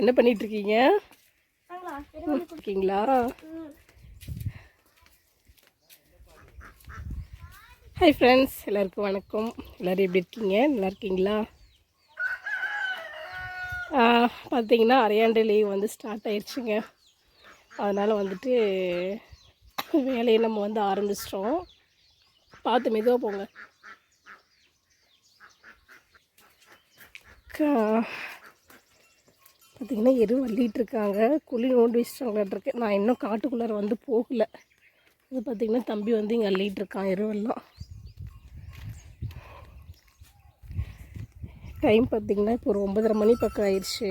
என்ன பண்ணிகிட்ருக்கீங்க? இருக்கீங்களா? ஹாய் ஃப்ரெண்ட்ஸ், எல்லாருக்கும் வணக்கம். எல்லோரும் எப்படி இருக்கீங்க? நல்லா இருக்கீங்களா? பார்த்தீங்கன்னா அரையாண்டு லீவ் வந்து ஸ்டார்ட் ஆயிடுச்சுங்க. அதனால் வந்துட்டு வேலையை நம்ம வந்து ஆரம்பிச்சிட்டோம். பார்த்து மெதுவாக போங்க. பார்த்திங்கன்னா எரு வள்ளிகிட்ருக்காங்க. குழி நோண்டி வச்சிட்டாங்களாட்ருக்கு. நான் இன்னும் காட்டுக்குள்ளார வந்து போகலை. இது பார்த்திங்கன்னா தம்பி வந்து இங்கே அள்ளிகிட்ருக்கான் எருவெல்லாம். டைம் பார்த்திங்கன்னா இப்போ ஒரு 9:30 மணி பக்கம் ஆயிடுச்சு.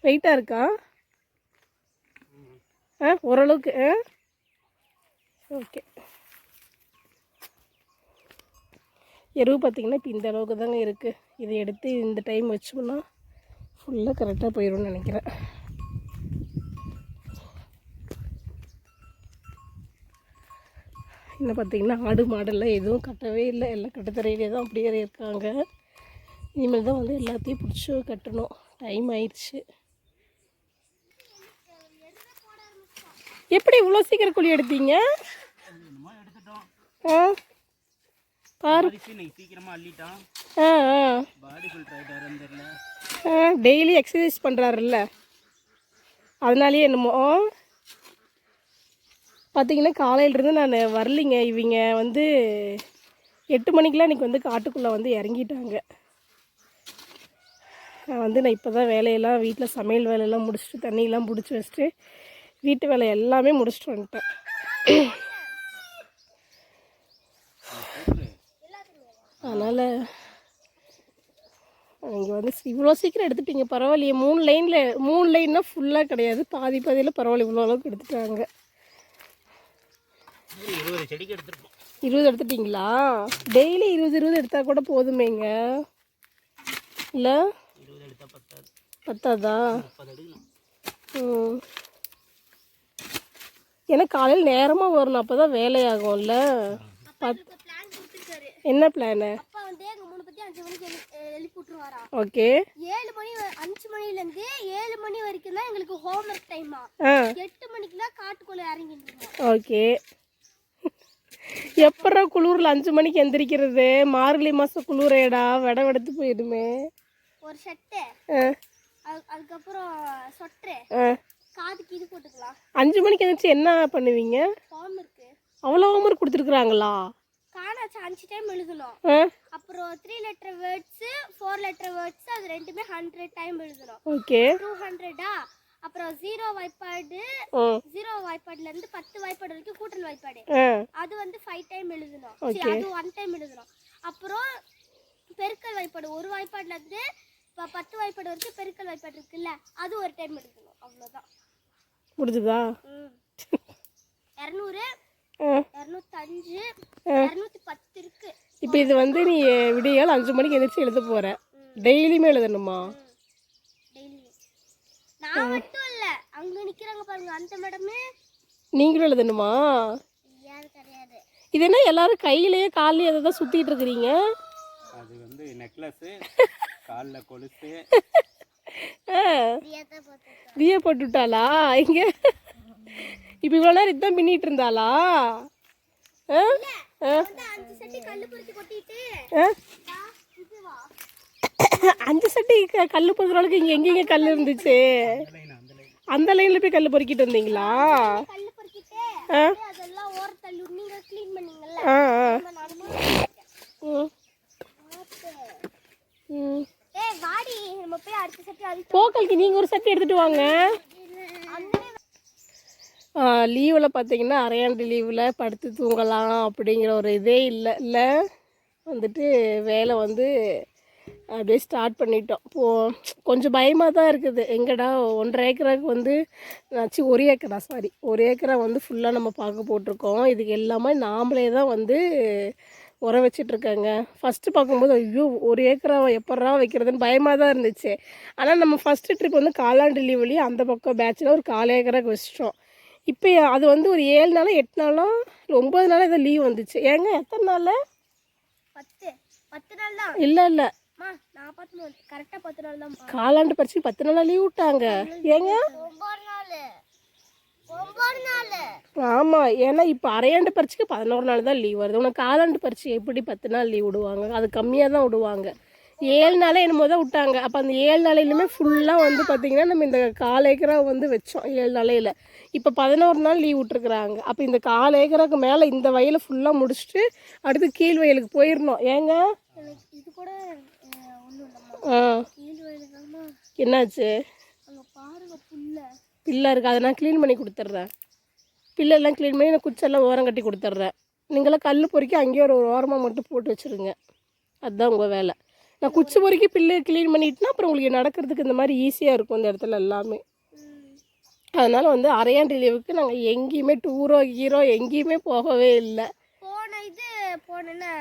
வெயிட்டாக இருக்கா? ஓரளவுக்கு. ஓகே. எருவு பார்த்திங்கன்னா இப்போ இந்த அளவுக்கு தாங்க இருக்குது. இதை எடுத்து இந்த டைம் வச்சோம்னா ஃபுல்லாக கரெக்டாக போயிடும்னு நினைக்கிறேன். இன்னும் பார்த்திங்கன்னா ஆடு மாடெல்லாம் எதுவும் கட்டவே இல்லை. எல்லாம் கட்டுத்தரையிலே தான் அப்படியே இருக்காங்க. இனிமேல் தான் வந்து எல்லாத்தையும் பிடிச்சி கட்டணும். டைம் ஆயிடுச்சு. எப்படி இவ்வளோ சீக்கிரம் குழி எடுத்தீங்க? டெய்லி எக்ஸசைஸ் பண்ணுறாருல்ல, அதனாலேயே என்னமோ. பார்த்தீங்கன்னா காலையிலேருந்து நான் வரலிங்க. இவங்க வந்து 8 மணிக்கெலாம் இன்றைக்கி வந்து காட்டுக்குள்ளே வந்து இறங்கிட்டாங்க. நான் இப்போ தான் வேலையெல்லாம் வீட்டில் சமையல் வேலையெல்லாம் முடிச்சுட்டு தண்ணியெல்லாம் பிடிச்சி வச்சுட்டு வீட்டு வேலை எல்லாமே முடிச்சுட்டு வந்துட்டேன். அதனால் இங்கே வந்து இவ்வளோ சீக்கிரம் எடுத்துட்டீங்க, பரவாயில்லையே. 3 லைன்னா ஃபுல்லாக கிடையாது, பாதி பாதியில் பரவாயில்ல. இவ்வளோ அளவுக்கு எடுத்துட்டாங்க. 20 எடுத்துட்டிங்களா? டெய்லி 20 எடுத்தால் கூட போதுமேங்க, இல்லை? பத்தாதா? ஏன்னா காலையில் நேரமாக வரணும், அப்போ தான் வேலையாகும்ல. என்ன பிளானு? ஓகே. 7 மணி 5 மணிலேருந்து 7 மணி வரைக்கும் தான் எங்களுக்கு ஹோம் ஒர்க் டைமா. 8 மணிக்கெல்லாம் காட்டுக்குள்ள இறங்கிடுவோம். ஓகே. எப்படா குளூரில் 5 மணிக்கு எந்திரிக்கிறது? மார்கழி மாதம் குளூரேடா, வெடத்து போயிடுமே. ஒரு ஷர்ட்டு, அதுக்கப்புறம் சொட்டரு, காதுக்கு இது போட்டுக்கலாம். 5 மணிக்கு எந்திரிச்சு என்ன பண்ணுவீங்க? Home work. அவ்வளோ ஹோம் ஒர்க் கொடுத்துருக்குறாங்களா? காணாச்சு 5 டைம் எழுதணும். அப்புறம் 3 லெட்டர் வேர்ட்ஸ் 4 லெட்டர் வேர்ட்ஸ் அது ரெண்டுமே 100 டைம் எழுதணும். ஓகே. 200. அப்புறம் 0 வாய்ப்பாடு, 0 வாய்ப்பாடுல இருந்து 10 வாய்ப்பாடு வரைக்கும் கூட்டல் வாய்ப்பாடு, அது வந்து 5 டைம் எழுதணும். அது 1 டைம் எழுதணும். அப்புறம் பெருக்கல் வாய்ப்பாடு, ஒரு வாய்ப்பாடுல இருந்து 10 வாய்ப்பாடு வரைக்கும் பெருக்கல் வாய்ப்பாடு இருக்குல்ல, அது ஒரு டைம் எழுதணும். அவ்வளோதான். முடிஞ்சுதா? 200, 205, 210 இருக்கு. இப்போ இது வந்து நீ விடியால் 5 மணிக்கு எந்திரிச்சு எழுத போற. டெய்லியுமே எழுதணுமா? நான் மட்டும் இல்ல, அங்க நிக்கிறாங்க பாருங்க அந்த மேடமே, நீங்களும் எழுதணுமா? யாரு கிடையாது. இது என்ன எல்லாரும் கையிலேயே கால்லயே அதை தான் சுத்திட்டு இருக்கிறீங்க? அது வந்து நெக்லஸ், கால்ல கொலுசு. தியா போட்டு விட்டாளா இங்க? இப்போ இவ்வளோ நேரம் இதான் பின்னிட்டு இருந்தாளா? 5 சட்டி கல்லு பொறுக்கி கொட்டிட்டு 5 சட்டி கல் பொறுக்கிற அளவுக்கு இங்கே எங்கெங்க கல் இருந்துச்சு? அந்த லைனில் போய் கல் பொறுக்கிட்டு வந்தீங்களா? கல்லு பொறுக்கிட்டு அதெல்லாம் ஓரத்தள்ளி நீங்க க்ளீன் பண்ணீங்கல்ல. ஏய் வாடி, நம்ம போய் அடுத்த சட்டி அடிச்சு போக்கல்க்கு நீங்கள் ஒரு சட்டி எடுத்துகிட்டு வாங்க. லீவில் பார்த்தீங்கன்னா அரையாண்டு லீவில் படுத்து தூங்கலாம் அப்படிங்கிற ஒரு இதே இல்லை. வந்துட்டு வேலை வந்து அப்படியே ஸ்டார்ட் பண்ணிட்டோம். கொஞ்சம் பயமாக தான் இருக்குது. எங்கடா 1.5 ஏக்கராவுக்கு வந்து 1 ஏக்கரா வந்து ஃபுல்லாக நம்ம பார்க்க போட்டிருக்கோம். இதுக்கு எல்லாமே நாமளே தான் வந்து உரம் வச்சிட்ருக்காங்க. ஃபஸ்ட்டு பார்க்கும்போது ஐயோ 1 ஏக்கரா எப்பட்றா வைக்கிறதுன்னு பயமாக தான் இருந்துச்சு. ஆனால் நம்ம ஃபஸ்ட்டு ட்ரிப் வந்து காலாண்டு லீவ்லேயே அந்த பக்கம் பேட்சில் ஒரு 4 ஏக்கராவுக்கு வச்சிட்டோம். இப்போ அது வந்து ஒரு 7 நாளோ 8 நாளோ 9 நாளோ ஏதோ லீவ் வந்துச்சு. ஏங்க எத்தனை நாள்? 10 நாள் தான். இல்லை அம்மா 43 கரெக்டா 10 நாள் தான். காலாண்டு பரீட்சைக்கு 10 நாள் லீவ் விட்டாங்க ஏங்க? 9 நாள். ஆமாம், ஏன்னா இப்போ அரையாண்டு பரீட்சைக்கு 11 நாள் தான் லீவ் வருது. உனக்கு காலாண்டு பரீட்சை எப்படி 10 நாள் லீவ் விடுவாங்க? அது கம்மியாக தான் விடுவாங்க. 7 நாளே என்னமோ தான் விட்டாங்க. அப்போ அந்த 7 நாளையிலுமே ஃபுல்லாக வந்து பார்த்திங்கன்னா நம்ம இந்த 1/4 ஏக்கரா வந்து வச்சோம் 7 நாளையில். இப்போ 11 நாள் லீவ் விட்டுருக்குறாங்க. அப்போ இந்த 1/4 ஏக்கராக்கு மேலே இந்த வயலை ஃபுல்லாக முடிச்சுட்டு அடுத்து கீழ் வயலுக்கு போயிடணும். ஏங்க எனக்கு இது கூட ஒன்றும் இல்லைம்மா. ஆ கீழ் வயலுதாம்மா. என்னாச்சு? அங்கே பாருங்க புல்ல பிள்ளை இருக்குது, அதை நான் க்ளீன் பண்ணி கொடுத்துட்றேன். பில்லெல்லாம் க்ளீன் பண்ணி நான் குச்செல்லாம் ஓரம் கட்டி கொடுத்துட்றேன். நீங்களாம் கல் பொறுக்கி அங்கேயே ஒரு ஓரமாக மட்டும் போட்டு வச்சுருங்க. அதுதான் உங்கள் வேலை. நான் குச்சி பொறுக்கி பில்லு க்ளீன் பண்ணிட்டுனா அப்புறம் உங்களுக்கு நடக்கிறதுக்கு இந்த மாதிரி ஈஸியாக இருக்கும் இந்த இடத்துல எல்லாமே. அதனால் வந்து அரையாண்டு லீவுக்கு நாங்கள் எங்கேயுமே டூரோ கீரோ எங்கேயுமே போகவே இல்லை. போனேன்னா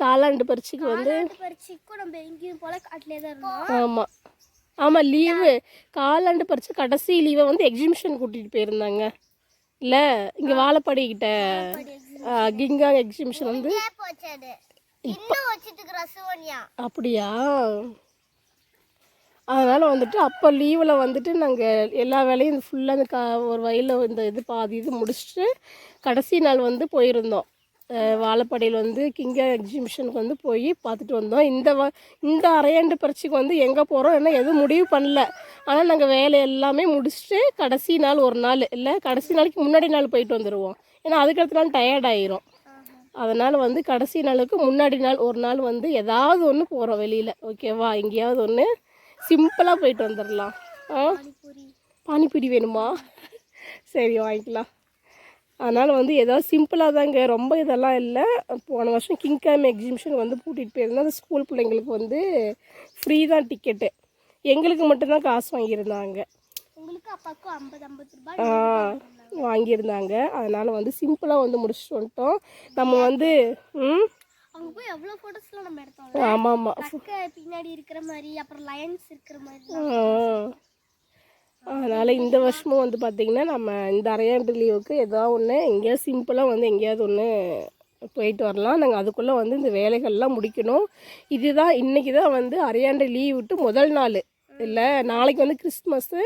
காலாண்டு பரீட்சைக்கு வந்து பரீட்சைக்கும் நம்ம எங்கேயும் போல காட்டிலே தான் இருந்தோம். ஆமாம் ஆமாம், லீவு காலாண்டு பரீட்சை கடைசி லீவை வந்து எக்ஸிபிஷன் கூட்டிகிட்டு போயிருந்தாங்க. இல்லை இங்கே வாழப்பாடிக்கிட்ட கிங்கா எக்ஸிபிஷன் வந்து அப்படியா? அதனால் வந்துட்டு அப்போ லீவில் வந்துட்டு நாங்கள் எல்லா வேலையும் ஃபுல்லாக இந்த ஒரு வயலில் இந்த இது பாதி இது முடிச்சுட்டு கடைசி நாள் வந்து போயிருந்தோம். வாழப்பாடியில் வந்து கிங்கா எக்ஸிபிஷனுக்கு வந்து போய் பார்த்துட்டு வந்தோம். இந்த அரையாண்டு பரீட்சைக்கு வந்து எங்கே போகிறோம் என்ன எதுவும் முடிவு பண்ணல. ஆனால் நாங்கள் வேலை எல்லாமே முடிச்சுட்டு கடைசி நாள் ஒரு நாள் இல்லை கடைசி நாளைக்கு முன்னாடி நாள் போயிட்டு வந்துடுவோம். ஏன்னா அதுக்கடுத்த நாள் டயர்ட் ஆயிரும். அதனால் வந்து கடைசி நாளுக்கு முன்னாடி நாள் ஒரு நாள் வந்து ஏதாவது ஒன்று போகிறோம் வெளியில். ஓகேவா? எங்கேயாவது ஒன்று சிம்பிளாக போயிட்டு வந்துடலாம். பானிபூரி வேணுமா? சரி வாங்கிக்கலாம். அதனால் வந்து ஏதாவது சிம்பிளாக தாங்க, ரொம்ப இதெல்லாம் இல்லை. போன வருஷம் கிங்காம் எக்ஸிபிஷன் வந்து கூட்டிகிட்டு போயிருந்தோம். அந்த ஸ்கூல் பிள்ளைங்களுக்கு வந்து ஃப்ரீ தான் டிக்கெட்டு. எங்களுக்கு மட்டும்தான் காசு வாங்கியிருந்தாங்க. வாங்கியிருந்தாங்க. அதனால் வந்து சிம்பிளாக வந்து முடிச்சுட்டு வந்துட்டோம். நம்ம வந்து அங்க போய் எவ்வளோ ஃபோட்டோஸ்லாம் நம்ம எடுத்தோம். ஆமாம் ஆமாம், பின்னாடி இருக்கிற மாதிரி அப்புறம் லயன்ஸ் இருக்கிற மாதிரி. அதனால் இந்த வருஷமும் வந்து பார்த்திங்கன்னா நம்ம இந்த அரையாண்டு லீவுக்கு ஏதாவது ஒன்று எங்கேயாவது சிம்பிளாக வந்து எங்கேயாவது ஒன்று போயிட்டு வரலாம். நாங்கள் அதுக்குள்ளே வந்து இந்த வேலைகள்லாம் முடிக்கணும். இதுதான் இன்றைக்கி தான் வந்து அரையாண்டு லீவ் விட்டு முதல் நாள். இல்லை நாளைக்கு வந்து கிறிஸ்மஸ்ஸு,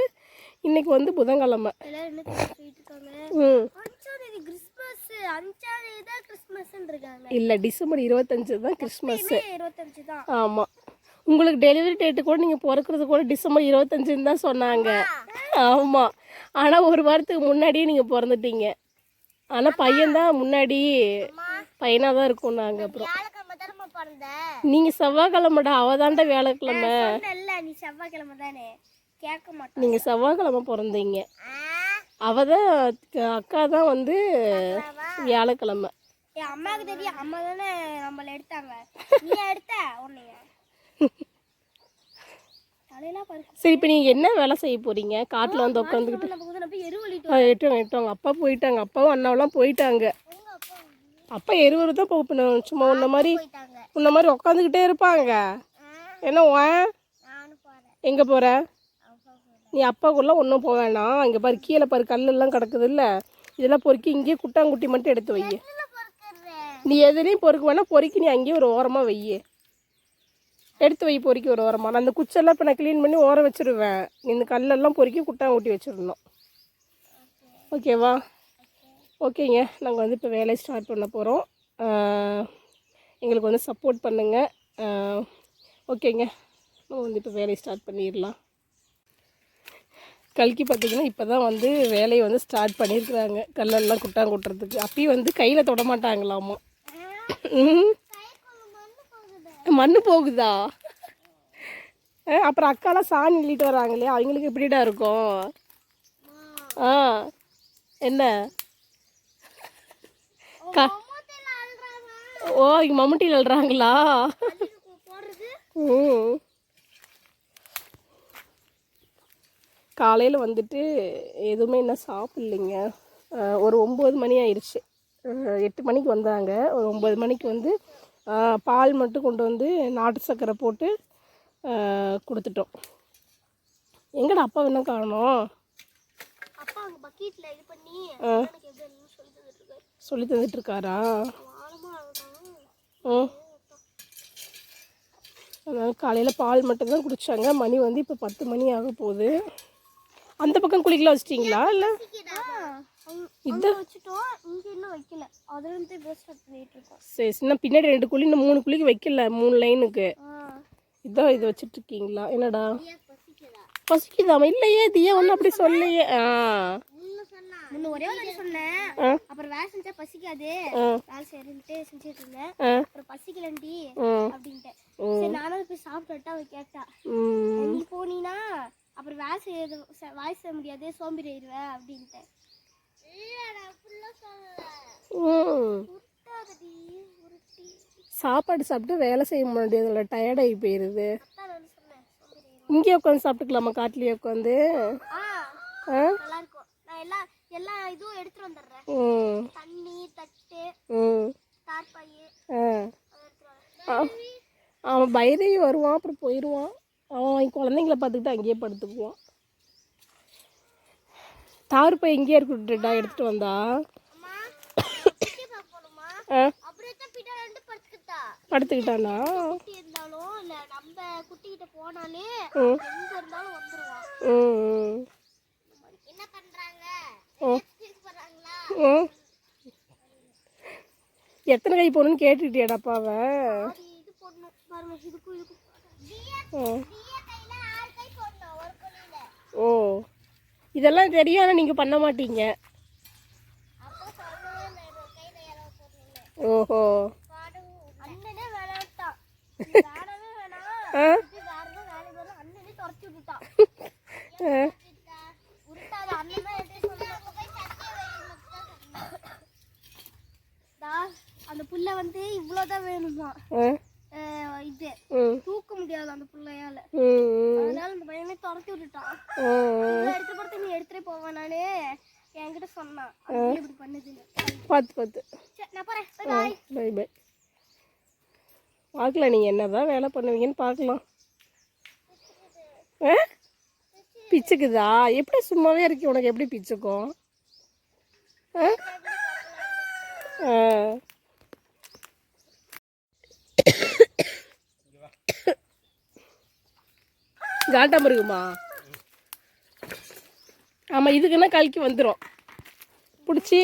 இன்றைக்கி வந்து புதன்கிழமை. இல்லை டிசம்பர் 25 தான் கிறிஸ்மஸ்ஸு. ஆமாம், உங்களுக்கு டெலிவரி டேட்டு கூட நீங்கள் பிறக்கிறது கூட டிசம்பர் 25 தான் சொன்னாங்க. ஆமாம், ஆனால் ஒரு வாரத்துக்கு முன்னாடியே நீங்கள் பிறந்துட்டீங்க. ஆனால் பையன்தான் முன்னாடி பையனாக தான் இருக்கும். நாங்கள் அப்புறம் நீங்கள் செவ்வாய்க்கிழமைடா, அவதான்டா வியாழக்கிழமை. நீங்கள் செவ்வாய்க்கிழமை பிறந்தீங்க, அவதான் அக்கா தான் வந்து வியாழக்கிழமை. அம்மாவுக்கு தெரியும், அம்மா தானே நம்மள எடுத்தாங்க. நீ எடுத்த உன்னைய. சரி, இப்போ நீங்கள் என்ன வேலை செய்ய போகிறீங்க? காட்டில் வந்து உட்காந்துக்கிட்டு எட்டுவாங்க. அப்பா போயிட்டாங்க, அப்பாவும் அண்ணாவெல்லாம் போயிட்டாங்க. அப்பா எருவரு தான் போகணும். சும்மா உன்ன மாதிரி உட்காந்துக்கிட்டே இருப்பாங்க. என்ன எங்கே போகிற நீ? அப்பாக்குள்ளே ஒன்றும் போக வேணாம். இங்கே பாரு, கீழே பாரு, கல்லெல்லாம் கிடக்குது இல்லை, இதெல்லாம் பொறுக்கி இங்கேயே குட்டாங்குட்டி மட்டும் எடுத்து வை. நீ எதுலேயும் பொறுக்க வேணாம், பொறுக்கி நீ அங்கேயே ஒரு ஓரமாக வை, எடுத்து வை பொறுக்கி ஒரு ஓரமாக. நான் அந்த குச்செல்லாம் இப்போ நான் க்ளீன் பண்ணி ஓரம் வச்சுருவேன். இந்த கல்லெல்லாம் பொறுக்கி குட்டாங்குட்டி வச்சிடணும். ஓகேவா? ஓகேங்க, நாங்கள் வந்து இப்போ வேலையை ஸ்டார்ட் பண்ண போகிறோம். எங்களுக்கு வந்து சப்போர்ட் பண்ணுங்கள். ஓகேங்க, நம்ம வந்து இப்போ வேலையை ஸ்டார்ட் பண்ணிடலாம். கல்கி பார்த்திங்கன்னா இப்போ தான் வந்து வேலையை வந்து ஸ்டார்ட் பண்ணியிருக்கிறாங்க. கல்லெல்லாம் குட்டாங்குட்டுறதுக்கு. அப்பயும் வந்து கையில் தொட மாட்டாங்களாமா. மண் போகுதா? அப்புறம் அக்காலாம் சாணி அள்ளிட்டு வராங்க இல்லையா, அவங்களுக்கு எப்படிடா இருக்கும்? என்ன ஓ, இங்கே மம்முட்டியில் அள்ளுறாங்களா? காலையில் வந்துட்டு எதுவுமே இன்னும் சாப்பிட்லைங்க. ஒரு 9 மணி ஆயிடுச்சு. 8 மணிக்கு வந்தாங்க. ஒரு 9 மணிக்கு வந்து பால் மட்டும் கொண்டு வந்து நாட்டு சர்க்கரை போட்டு கொடுத்துட்டோம். எங்கடா அப்பா என்ன காணோம்? சொல்லி தந்துட்டுருக்காரா? அதனால் காலையில் பால் மட்டும்தான் குடித்தாங்க. மணி வந்து இப்போ 10 மணி ஆக போகுது. அந்த பக்கம் குளிக்கலாம் வச்சிட்டிங்களா இல்லை இதை வச்சுட்டோம், இங்கே இன்னும் வைக்கல. அதுலேருந்து பெஸ்ட் பண்ணிட்டு இருக்கோம். சரி சின்ன பின்னாடி 2 குழி, இன்னும் 3 குழிக்கு வைக்கல, 3 லைனுக்கு. இதான் இது வச்சுட்ருக்கீங்களா? என்னடா பசிக்குதாமா? இல்லையே தியா ஒன்றும் அப்படி சொல்லையே. முன்ன ஒரே ஒரு சொன்னேன், அப்புறம் வேலை செஞ்சா பசிக்காது, வேலை செய்யறேன்ட்டு செஞ்சுட்டு இருந்தேன். அப்புறம் பசிக்கலண்டி அப்படின்ட்டு சரி நானும் போய் சாப்பிட்டுட்டா அவ கேட்டா, நீ போனீன்னா அப்புறம் வேலை செய்ய முடியாது, சோம்பேறி ஆயிடுவேன் அப்படின்ட்டு. சாப்பாடு சாப்பிட்டு வேலை செய்ய முடியாதுல்ல, டயர்டாகி போயிடுது. இங்கே உட்காந்து சாப்பிட்டுக்கலாமா? காட்டிலேயே உட்காந்து நல்லா இருக்கும். நான் எல்லா இதுவும் எடுத்துட்டு வந்துடுறேன். தண்ணி, தட்டு, தார்பாய். அவன் பைரவி வருவான், அப்புறம் போயிடுவான். அவன் குழந்தைங்கள பார்த்துக்கிட்டு அங்கேயே படுத்துக்குவான். தார்பாய் இங்கேயே இருக்கட்டுடா, எடுத்துகிட்டு வந்தா. படுத்துக்கிட்டானா? இருந்தாலும் இல்ல நம்ம குட்டிகிட்ட போனாலே எங்க இருந்தாலும் வந்துருவான். என்ன பண்றாங்க? எத்தனை கை போகணும்னு கேட்டுட்டியாடா அப்பாவை? இது போடணும் பாருங்க, இதுக்கும் ஓ இதெல்லாம் தெரியும், ஆனால் நீங்கள் பண்ண மாட்டீங்க. ஓஹோ அண்ணனே விளையாட்டான், வேணவே வேணாம், அண்ணனே துரத்தி விட்டுட்டான். உருட்டாத அண்ணன் அந்த புள்ள வந்து இவ்வளவுதான் வேணுமா, இது தூக்க முடியாது அந்த புள்ளையால. அதனால அந்த பையனே துரத்தி விட்டுட்டான். எடுத்து படுத்து நீ எடுத்துட்டே போவேன் நானு என்கிட்ட சொன்னான், இப்படி பண்ணுதுன்னு. பார்த்து நான் போறேன், பை பை. பார்க்கலாம் நீங்கள் என்னதான் வேலை பண்ணுவீங்கன்னு பார்க்கலாம். பிச்சுக்குதா? எப்படி சும்மாவே இருக்கு, உனக்கு எப்படி பிச்சுக்கும்? காட்டாம இருக்குமா? ஆமாம், இதுக்குன்னா கலக்கி வந்துடும். பிடிச்சி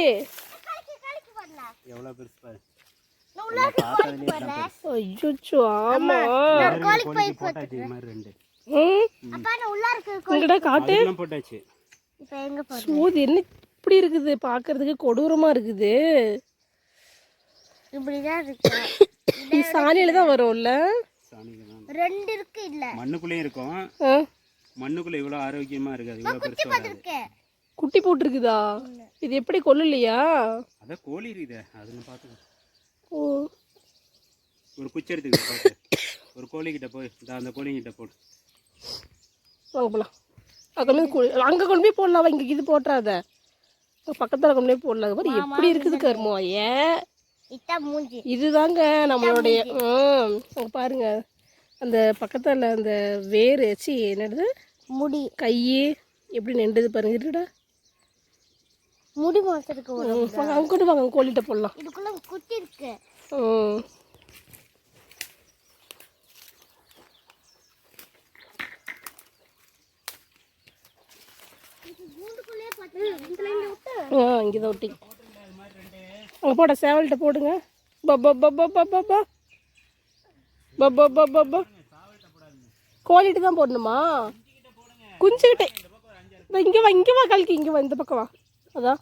எவ்வளோ பெருசு பாரு. ஐயோ ஆமா போட்டாச்சு இது மாதிரி 2. எங்கடா காட்டு போட்டாச்சு. சூது என்ன இப்படி இருக்குது, பார்க்கறதுக்கு கொடூரமா இருக்குது. இப்படிதான் இருக்கு. இது சாணியில தான் வரும்ல? சாணியில தான். 2 இருக்கு இல்ல, மண்ணுக்குள்ளேயும் இருக்கும். மண்ணுக்குள்ள இவ்வளோ ஆரோக்கியமா இருக்காது, இவ்வளோ பெருசு வராது. குட்டி போட்டுருக்குதா? இது எப்படி கொல்லலையா? அதான் கோழி இருக்குது, அதுன்னு பார்த்துக்கோ. ஓ ஒரு குச்சி எடுத்துக்கிட்டு ஒரு கோழிக்கிட்ட போய் அந்த கோழிங்கிட்ட போடு. வாங்க போகலாம். அங்கே கொண்டு போய் போடலாம், இங்கே இது போட்டுறாத, பக்கத்தில் கொண்டு போய் போடலாம். பாரு எப்படி இருக்குது கருமோ. ஏன் இதுதாங்க நம்மளுடைய பாருங்க, அந்த பக்கத்தில் அந்த வேறு என்னது முடி கை எப்படி நெண்டது பாருங்க. இருடா முடி மாசத்துக்கு அங்கே கொண்டு வாங்க, கோழிட்ட போடலாம். இதுக்குள்ள குட்டி இருக்கு. இங்கேதான் ஒட்டி அங்கே போட, சேவல்கிட்ட போடுங்க. கோழிட்டு தான் போடணுமா? குஞ்சுக்கிட்டே இங்கே வா கல்கி, இங்கே வா, இந்த பக்கம் வா. அதான்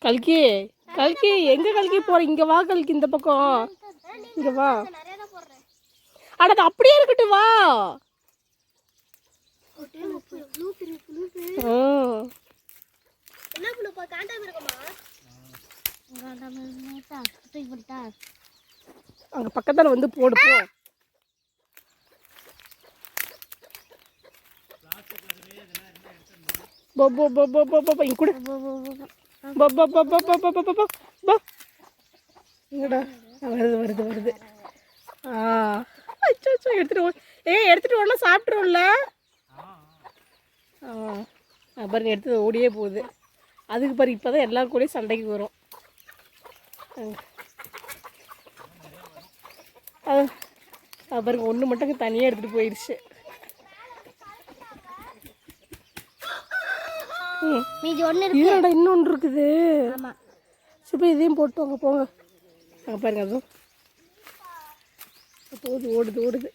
கல்கி கல்கி எங்க கல்கி போற? இங்க வா கல்கி, இந்த பக்கம் இங்க வா. அட அப்படியே இருக்கட்டும், வா. அங்க பக்கத்துல வந்து போடு போ. இங்க கூட வருது வருது. அச்சோ எடுத்துட்டு எடுத்துட்டு ஒன்னா சாப்பிட்டுருவோம்ல. பாருங்க எடுத்து ஓடியே போகுது. அதுக்கு பாரு இப்போ தான் எல்லா கூடயும் சண்டைக்கு வரும். பாருங்க ஒன்று மட்டும் தனியாக எடுத்துகிட்டு போயிடுச்சு. மீதி ஒன்று இல்லைடா இன்னொன்று இருக்குது. ஆமாம் இப்போ இதையும் போட்டு வாங்க போங்க. அங்கே பாருங்க அதுவும் போகுது, ஓடுது.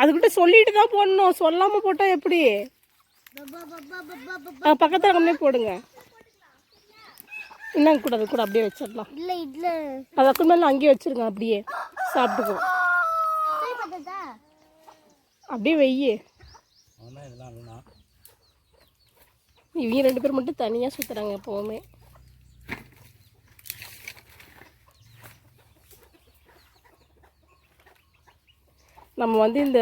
அதுக்கிட்ட சொல்லிட்டு தான் போடணும், சொல்லாமல் போட்டால் எப்படி? பக்கத்தில் கொண்டே போடுங்க. என்னங்க கூட அது கூட அப்படியே வச்சிடலாம். இல்லை இல்லை அதுக்கு மேலே அங்கேயே வச்சிருங்க, அப்படியே சாப்பிட்டுக்கோ. அப்படியே வெய்யி. இவங்க 2 பேர் மட்டும் தனியாக சுற்றுறாங்க எப்போவுமே. நம்ம வந்து இந்த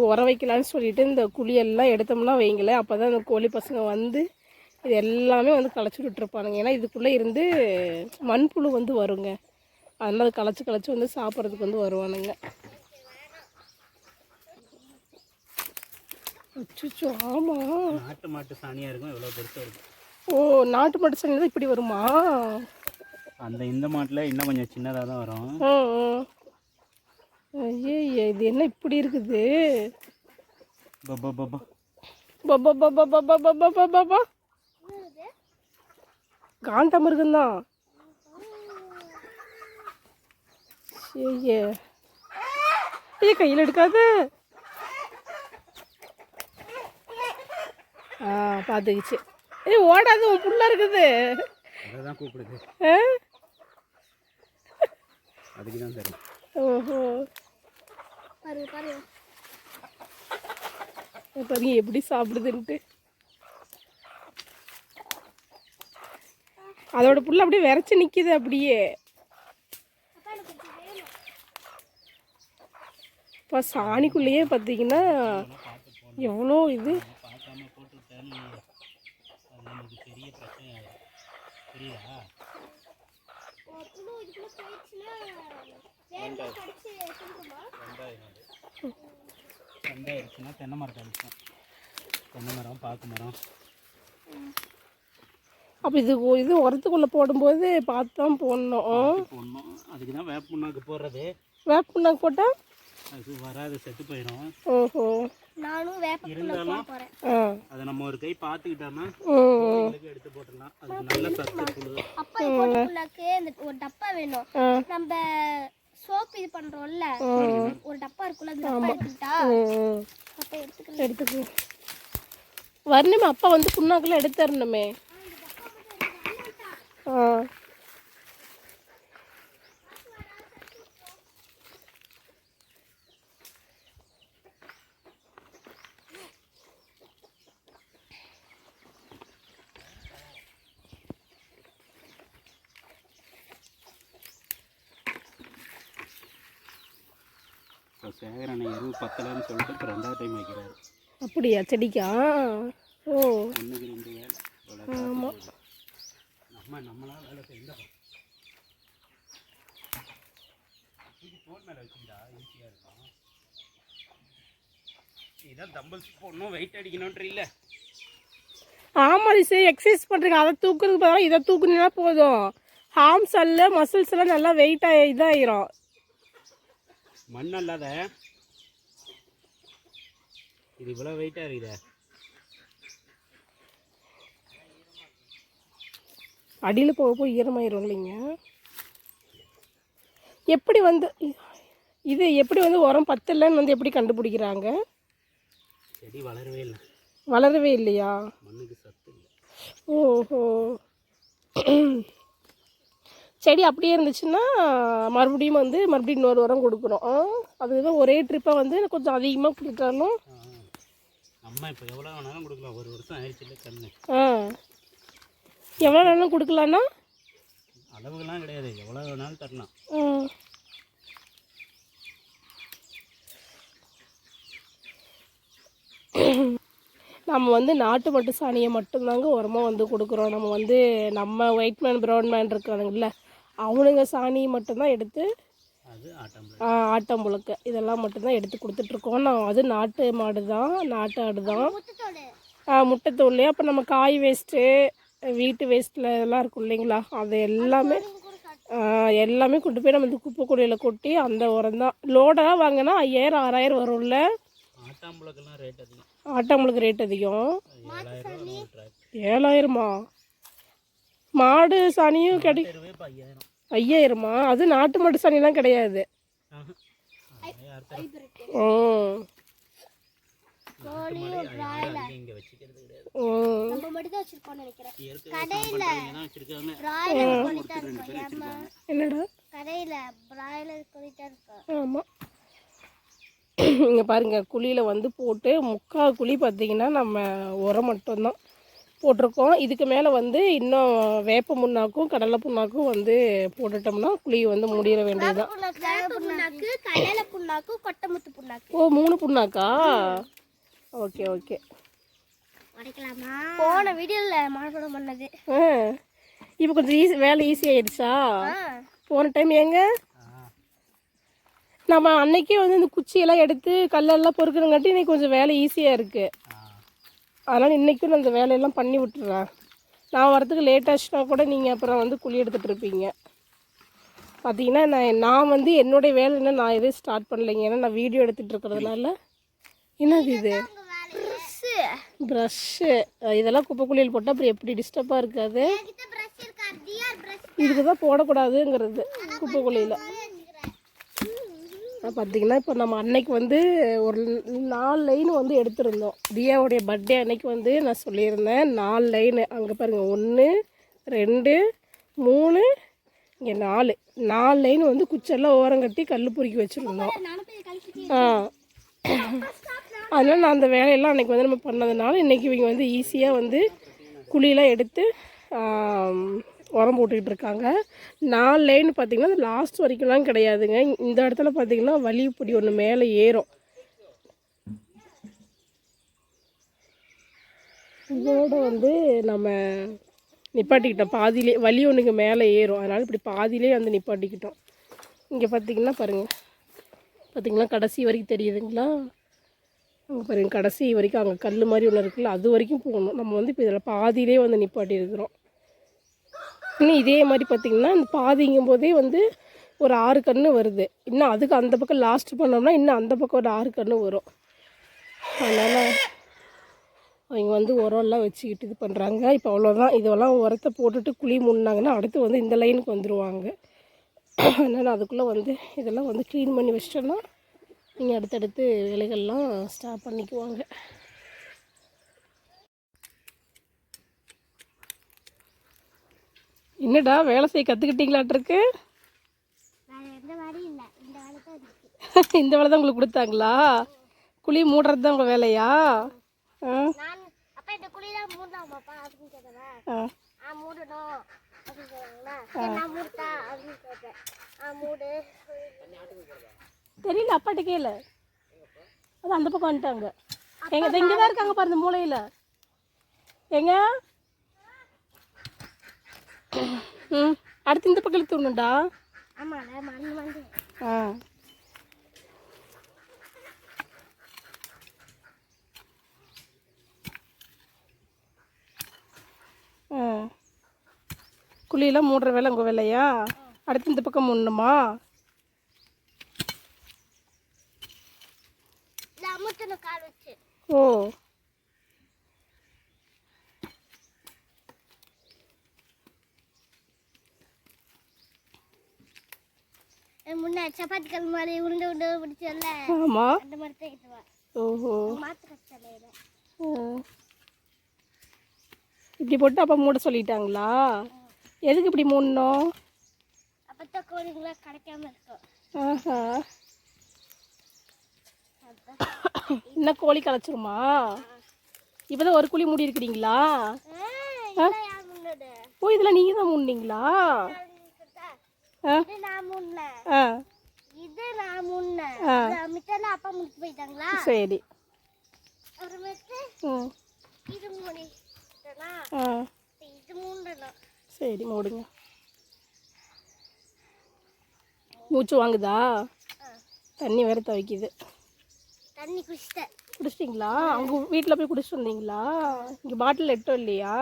உரம் வைக்கலான்னு சொல்லிட்டு இந்த குழியெல்லாம் எடுத்தோம்னா வைங்களேன், அப்போ தான் இந்த கோழி பசங்க வந்து இது எல்லாமே வந்து களைச்சி விட்டுருப்பானுங்க. ஏன்னா இதுக்குள்ளே இருந்து மண்புழு வந்து வருங்க, அதனால் அது களைச்சி வந்து சாப்பிட்றதுக்கு வந்து வருவானுங்க. அச்சோ ஆமாம், நாட்டு மாட்டு சாணியாக இருக்கும், எவ்வளோ பெருசாக இருக்கும். ஓ நாட்டு மாட்டு சாணி தான் இப்படி வருமா? இந்த மாட்டில் இன்னும் கொஞ்சம் சின்னதாக தான் வரும். ஐயே இது என்ன இப்படி இருக்குது? பப்பா காண்டாமிருகம் தான். ஐயே கையில் எடுக்காது. பார்த்துக்கிச்சு. ஓடாது, உன் புள்ள இருக்குது. அதான் கூப்பிடுது, அதுக்கு தான் சரி. ஓஹோ பாருங்க எப்படி சாப்பிடுதுன்ட்டு. அதோட புள்ள அப்படியே விரைச்சி நிக்குது அப்படியே. இப்போ சாணிக்குள்ளேயே பார்த்தீங்கன்னா எவ்வளோ இது. ரெண்டாயிடுச்சுன்னா தென்னை மரத்தை அடிச்சோம். தென்னை மரம், பாக்கு மரம். அப்போ இது உரத்துக்குள்ளே போடும்போது பார்த்து தான் போடணும். அதுக்கு தான் வேப்ப புண்ணாக்கு போடுறது. வேப்ப புண்ணாக்கு போட்டால் அது வராது, செத்து போயிடும். ஓஹோ நானும் இருந்தாலும் அதை நம்ம ஒரு கை பார்த்துக்கிட்டோம்னா எடுத்து போட்டுடலாம். அதுக்கு நல்ல சத்து புழு. அப்பா இந்த ஒரு டப்பா வேணும். நம்ம சோப் இது பண்றோம்ல, ஒரு டப்பா இருக்குல்ல, அந்த டப்பா எடுத்துட்டா அப்ப எடுத்துக்க. வரணுமே அப்பா வந்து புண்ணாக்கெல்லாம் எடுத்து தரணுமே. சேகரனை எருவு பத்தலைன்னு சொல்லிட்டு இப்போ 2வது டைம் வைக்கிறாரு. அப்படியா? செடிக்கா? ஓ ஒன்றுக்கு 2 வேலை. ஆமாம், நம்மளால வேலை செய்ய தோல் மேலே வச்சுட்டா ஈஸியாக இருக்கும். இதான் தம்பிள்ஸ் போடணும், வெயிட் அடிக்கணுன்ற இல்லை. ஆமாம் சரி, எக்ஸசைஸ் பண்ணுறீங்க, அதை தூக்குறதுக்கு பதிலாக இதை தூக்குனீங்கன்னா போதும். ஹார்ம்ஸ் எல்லாம் மசில்ஸ் எல்லாம் நல்லா வெயிட்டாக இதாகிரும். மண் அல்லாத இது இவ்வளோ வெயிட்டாக இருக்குதே. அடியில் போக ஈரமாயிரும் இல்லைங்க. எப்படி வந்து இது எப்படி வந்து உரம் பத்தலைன்னு வந்து எப்படி கண்டுபிடிக்கிறாங்க? செடி வளரவே இல்லை. வளரவே இல்லையா? மண்ணுக்கு சத்து இல்லை. ஓஹோ, செடி அப்படியே இருந்துச்சுன்னா மறுபடியும் இன்னொரு உரம் கொடுக்குறோம். அதுதான் ஒரே ட்ரிப்பாக வந்து கொஞ்சம் அதிகமாக கொடுத்தாலும் நம்ம இப்போ எவ்வளோ வேணாலும் கொடுக்கலாம். 1 வருஷம் ஆயிடுச்சு இல்லை கண்ணு. எவ்வளோ வேணாலும் கொடுக்கலான்னா அளவுகள்லாம் கிடையாது, எவ்வளோ வேணாலும் தரலாம். நம்ம வந்து நாட்டு மட்டு சாணியை மட்டும்தாங்க உரமாக வந்து கொடுக்குறோம். நம்ம ஒயிட் மேன் ப்ரௌன் மேன் இருக்கானுங்கள்ல, அவனுங்க சாணியை மட்டும்தான் எடுத்து ஆட்டம்புழுக்க இதெல்லாம் மட்டும்தான் எடுத்து கொடுத்துட்ருக்கோம். அது நாட்டு மாடு தான், நாட்டு ஆடு தான். முட்டைத்தோல். அப்போ நம்ம காய் வேஸ்ட்டு, வீட்டு வேஸ்ட்டில் இதெல்லாம் இருக்கும் இல்லைங்களா, அது எல்லாமே எல்லாமே கொண்டு போய் நம்ம இந்த குப்பை கூடையில் கொட்டி அந்த உரம் தான். லோடாக வாங்கினா 5000 6000 வரும்ல. ஆட்டாம்புழுக்கெல்லாம் ரேட் அதிகம். ஆட்டாம்புழுக்கு ரேட் அதிகம். 7000 7000மா? மாடு சாணியும் கிடை 5000மா? அது நாட்டு மாட்டு சாணிலாம் கிடையாது. என்னடா ஆமாம். இங்கே பாருங்கள், குழியில் வந்து போட்டு 3/4 குழி பார்த்திங்கன்னா நம்ம உரம் மட்டும்தான் போட்டிருக்கோம். இதுக்கு மேலே வந்து இன்னும் வேப்ப புண்ணாக்கும் கடலை புண்ணாக்கும் வந்து போட்டுட்டோம்னா குழி வந்து முடிகிற வேண்டியதுதான். ஓ 3 புண்ணாக்கா? Okay okay. போன வீடியோவில் மனப்படம் பண்ணது இப்போ கொஞ்சம் வேலை ஈஸி ஆயிடுச்சா? போன டைம் ஏங்க நம்ம அன்னைக்கே வந்து இந்த குச்சியெல்லாம் எடுத்து கல்லெல்லாம் பொறுக்கணுங்காட்டி இன்னைக்கு கொஞ்சம் வேலை ஈஸியாக இருக்குது. அதனால் இன்றைக்கும் நான் இந்த வேலையெல்லாம் பண்ணி விட்டுறேன். நான் வரத்துக்கு லேட் ஆச்சுன்னா கூட நீங்கள் அப்புறம் வந்து குழி எடுத்துகிட்டு இருப்பீங்க. பார்த்தீங்கன்னா நான் வந்து என்னுடைய வேலை என்ன நான் எதுவும் ஸ்டார்ட் பண்ணலைங்க. ஏன்னா நான் வீடியோ எடுத்துகிட்டு இருக்கிறதுனால. என்னது இது? ப்ரஷ்ஷு. இதெல்லாம் குப்பை குழியில் போட்டால் அப்புறம் எப்படி டிஸ்டர்பாக இருக்காது. இதுக்கு தான் போடக்கூடாதுங்கிறது குப்பை குழியில். பார்த்திங்கன்னா இப்போ நம்ம அன்னைக்கு வந்து ஒரு 4 லைன் வந்து எடுத்திருந்தோம். தியாவுடைய பர்த்டே அன்னைக்கு வந்து நான் சொல்லியிருந்தேன் 4 லைனு. அங்கே பாருங்கள் 1 2 3 இங்கே 4 லைன் வந்து குச்செல்லாம் ஓரம் கட்டி கல் பொறுக்கி வச்சுருந்தோம். அதனால் நான் அந்த வேலையெல்லாம் அன்றைக்கி வந்து நம்ம பண்ணதுனால இன்றைக்கி இவங்க வந்து ஈஸியாக வந்து குழியெலாம் எடுத்து உரம் போட்டுக்கிட்டு இருக்காங்க. 4 லைன் பார்த்திங்கன்னா லாஸ்ட் வரைக்கும்லாம் கிடையாதுங்க. இந்த இடத்துல பார்த்திங்கன்னா வலி இப்படி ஒன்று மேலே ஏறும். இதோட வந்து நம்ம நிப்பாட்டிக்கிட்டோம் பாதியிலே. வலி ஒன்றுங்க மேலே ஏறும், அதனால் இப்படி பாதியிலே வந்து நிப்பாட்டிக்கிட்டோம். இங்கே பார்த்திங்கன்னா பாருங்கள், பார்த்திங்கன்னா கடைசி வரைக்கும் தெரியுதுங்களா? அங்கே பாருங்கள் கடைசி வரைக்கும் அங்கே கல் மாதிரி ஒன்று இருக்குல்ல, அது வரைக்கும் போகணும். நம்ம வந்து இப்போ இதில் பாதியிலே வந்து நிப்பாட்டி இருக்கிறோம். இன்னும் இதே மாதிரி பார்த்திங்கன்னா இந்த பாதிங்கும் போதே வந்து ஒரு 6 கன்று வருது. இன்னும் அதுக்கு அந்த பக்கம் லாஸ்ட் பண்ணோம்னா இன்னும் அந்த பக்கம் ஒரு 6 கன்று வரும். அதனால் அவங்க வந்து உரம்லாம் வச்சுக்கிட்டு இது பண்ணுறாங்க. இப்போ அவ்வளோதான். இதெல்லாம் உரத்தை போட்டுட்டு குழி மூடினாங்கன்னா அடுத்து வந்து இந்த லைனுக்கு வந்துடுவாங்க. அதனால் அதுக்குள்ளே வந்து இதெல்லாம் வந்து க்ளீன் பண்ணி வச்சிட்டோன்னா நீங்கள் அடுத்தடுத்து வேலைகள்லாம் ஸ்டார்ட் பண்ணிக்குவாங்க. என்னடா வேலை செய்ய கற்றுக்கிட்டீங்களாட்டிருக்கு? இந்த வேலை தான் உங்களுக்கு கொடுத்தாங்களா? குழி மூடுறது தான் உங்கள் வேலையா? தெரியல, அப்பாட்ட கேளு. அது அந்த பக்கம் வந்துட்டாங்க. எங்க இங்கே தான் இருக்காங்க பாரு, இந்த மூலையில். எங்க அடுத்து இந்த பக்கம் தூணுண்டா. குழியெல்லாம் மூடுற வேலை உங்கள் வேலையா? அடுத்து இந்த பக்கம் மூடணுமா? ஓ முன்ன சப்பாத்தி கல் மாதிரி உருண்டை உருண்டை பிடிச்சல. ஆமா, அந்த மாதிரி தான் இதுவா. ஓஹோ, மாத்திர தலையில இப்படி போட்டு அப்போ மூட சொல்லிட்டாங்களா? எதுக்கு இப்படி மூடணும்? அப்பதான் கோழிங்களா கிடைக்காம இருக்கும். ஆஹா, இன்னும் கோழி கலைச்சிருமா? இப்போதான் ஒரு குழி மூடி இருக்கிறீங்களா? ஓ, இதெல்லாம் நீங்கள் தான் மூடினீங்களா? சரி. சரி, மூடுங்க. மூச்சு வாங்குதா? தண்ணி வேற துவைக்குது. தண்ணி குடிச்சிட்டேன். குடிச்சிட்டிங்களா? அவங்க வீட்டில் போய் குடிச்சிட்டு வந்தீங்களா? இங்கே பாட்டில் எட்டோ இல்லையா?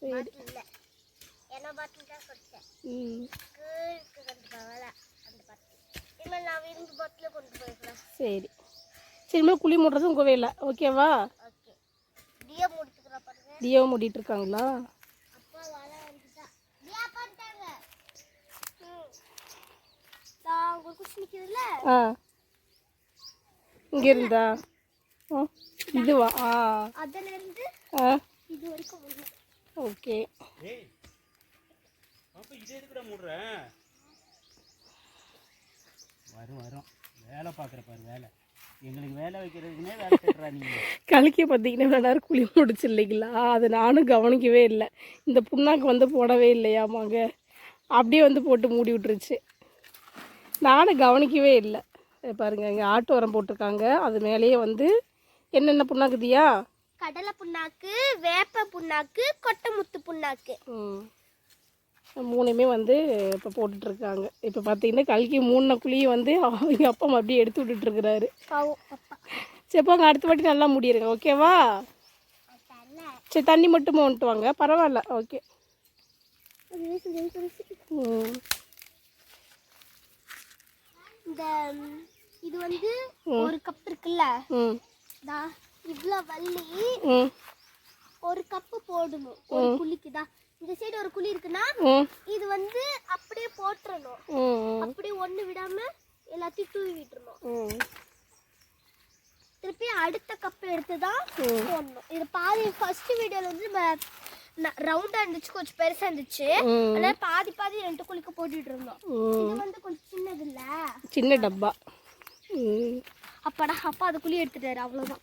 சரி. இல்லை என்ன பாட்டில் தான் கொடுத்தேன். அந்த பாட்டில் இனிமேல் நான் விருந்து பாட்டில் கொண்டு போயிருக்கலாம். சரி சரிமே குழி மூடுறது உங்கள் வேலை ஓகேவா? ஓகே. டியோ முடிச்சுக்கிறா பாருங்க. டியோ மூடிட்டு இருக்காங்களா? அப்பா வலை வந்துட்டா டியா பண்ணிட்டாங்க. நான் ஒரு குச்சி நிற்கிறதுல இங்கே இருந்தா இதுவா? அதிலிருந்து இது வரைக்கும் வரும். ஓகே. ஏய் அப்ப இதே எதுக்குடா மூடுற? வரும் வேலை பார்க்குற பாரு வேலை. எங்களுக்கு வேலை வைக்கிறதுக்குனே வேலை செய்கிறா நீங்கள். கலக்கி பார்த்தீங்கன்னா எல்லாரும் குழி முடிச்சு இல்லைங்களா? அது நானும் கவனிக்கவே இல்லை. இந்த புண்ணாக்கு வந்து போடவே இல்லையாமாங்க, அப்படியே வந்து போட்டு மூடி விட்டுருச்சு. நானும் கவனிக்கவே இல்லை. பாருங்க இங்கே ஆட்டு உரம் போட்டிருக்காங்க. அது மேலேயே வந்து என்னென்ன புண்ணாக்குதியா? கடலை புண்ணாக்கு, வேப்ப புண்ணாக்கு, கொட்டைமுத்து புண்ணாக்கு. மூணுமே வந்து இப்போ போட்டுட்ருக்காங்க. இப்போ பார்த்தீங்கன்னா கல்கி மூணு குழியை வந்து அவங்க அப்பா அப்படியே எடுத்து விட்டுட்டுருக்குறாரு. சரி போங்க, அடுத்த வாட்டி நல்லா முடியிருங்க ஓகேவா? சரி தண்ணி மட்டும் வந்துட்டு வாங்க, பரவாயில்ல ஓகே. இந்த இது வந்து ஒரு கப் இருக்குல்ல, இவ்வளோ வள்ளி ஒரு கப்பு போடணும் ஒரு குழிக்கு தான். இந்த சைடு ஒரு குழி இருக்குன்னா இது வந்து அப்படியே போட்டுறணும். அப்படியே ஒண்ணு விடாம எல்லாத்தையும் தூவி விட்டுறணும். திருப்பி அடுத்த கப் எடுத்து தான் போடணும். இது பாதி ஃபர்ஸ்ட் வீடியோல வந்து ரவுண்டா இருந்துச்சு, கொஞ்சம் பெருசா இருந்துச்சு. அதனால பாதி பாதி 2 குழிக்கு போட்டுட்டு இருந்தோம். இது வந்து கொஞ்சம் சின்னது இல்ல, சின்ன டப்பா. அப்பாடா அப்பா அது குழி எடுத்துட்டாரு, அவ்வளவுதான்.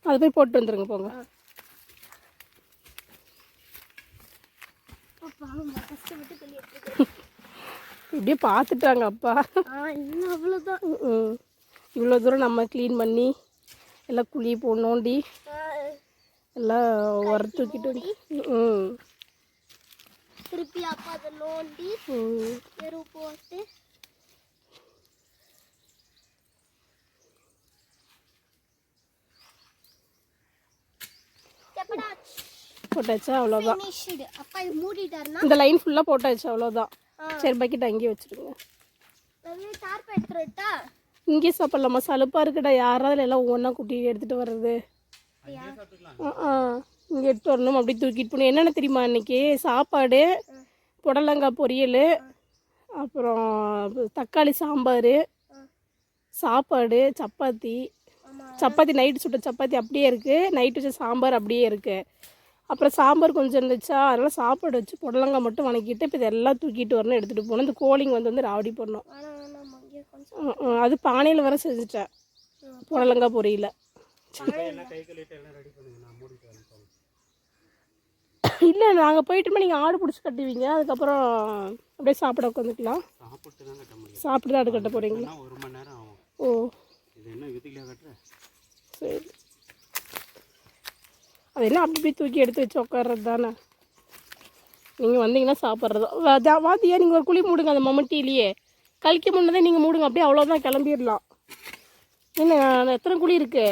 அது போய் போட்டு வந்துருங்க போங்க. இப்படியே பார்த்துட்டாங்க அப்பா. அவ்வளோதான். இவ்வளோ தூரம் நம்ம க்ளீன் பண்ணி எல்லாம் குழி நோண்டி எல்லாம் உர தூக்கிட்டு திருப்பி அப்பா அதை நோண்டி எரு போட்டு போட்டாச்சா? அவ்வளோதான். அப்பா இது மூடிட்டாருன்னா இந்த லைன் ஃபுல்லாக போட்டாச்சு, அவ்வளோதான். சரி பக்கெட் அங்கேயே வச்சுருங்க. தார்ப்பை எடுத்துட்டா இங்கே சாப்பிட்லாமா? சலுப்பாக இருக்குடா, யாராவது எல்லாம் ஒவ்வொன்றா குட்டி எடுத்துகிட்டு வர்றது. இங்கே எடுத்து வரணும், அப்படி தூக்கிட்டு போகணும். என்னென்ன தெரியுமா? இன்றைக்கி சாப்பாடு, புடலங்காய் பொரியல், அப்புறம் தக்காளி சாம்பார், சாப்பாடு, சப்பாத்தி நைட்டு சுட்ட சப்பாத்தி அப்படியே இருக்குது, நைட்டு வச்ச சாம்பார் அப்படியே இருக்குது. அப்புறம் சாம்பார் கொஞ்சம் இருந்துச்சா, அதனால் சாப்பாடு வச்சு புடலங்காய் மட்டும் வணக்கிட்டு இப்போ இதெல்லாம் தூக்கிட்டு வரணும், எடுத்துகிட்டு போகணும். இந்த கோழிங்க வந்து ராவடி பண்ணோம். அது பானையில் வர செஞ்சுட்டேன் புடலங்காய் பொரியல. இல்லை நாங்கள் போயிட்டுமே நீங்கள் ஆடு பிடிச்சி கட்டுவீங்க, அதுக்கப்புறம் அப்படியே சாப்பிட உட்காந்துக்கலாம். சாப்பிட்டு தான் ஆடு கட்ட போகிறீங்களா? ஓ சரி. அது என்ன அப்படி போய் தூக்கி எடுத்து வச்சு உட்கார்றது தானே. நீங்கள் வந்தீங்கன்னா சாப்பிட்றதோ வாத்தியா. நீங்கள் ஒரு குழி மூடுங்க அந்த மம்மட்டிலேயே, கழிக்க முன்னதே நீங்கள் மூடுங்க, அப்படியே அவ்வளோதான் கிளம்பிடலாம். என்ன எத்தனை குழி இருக்கு?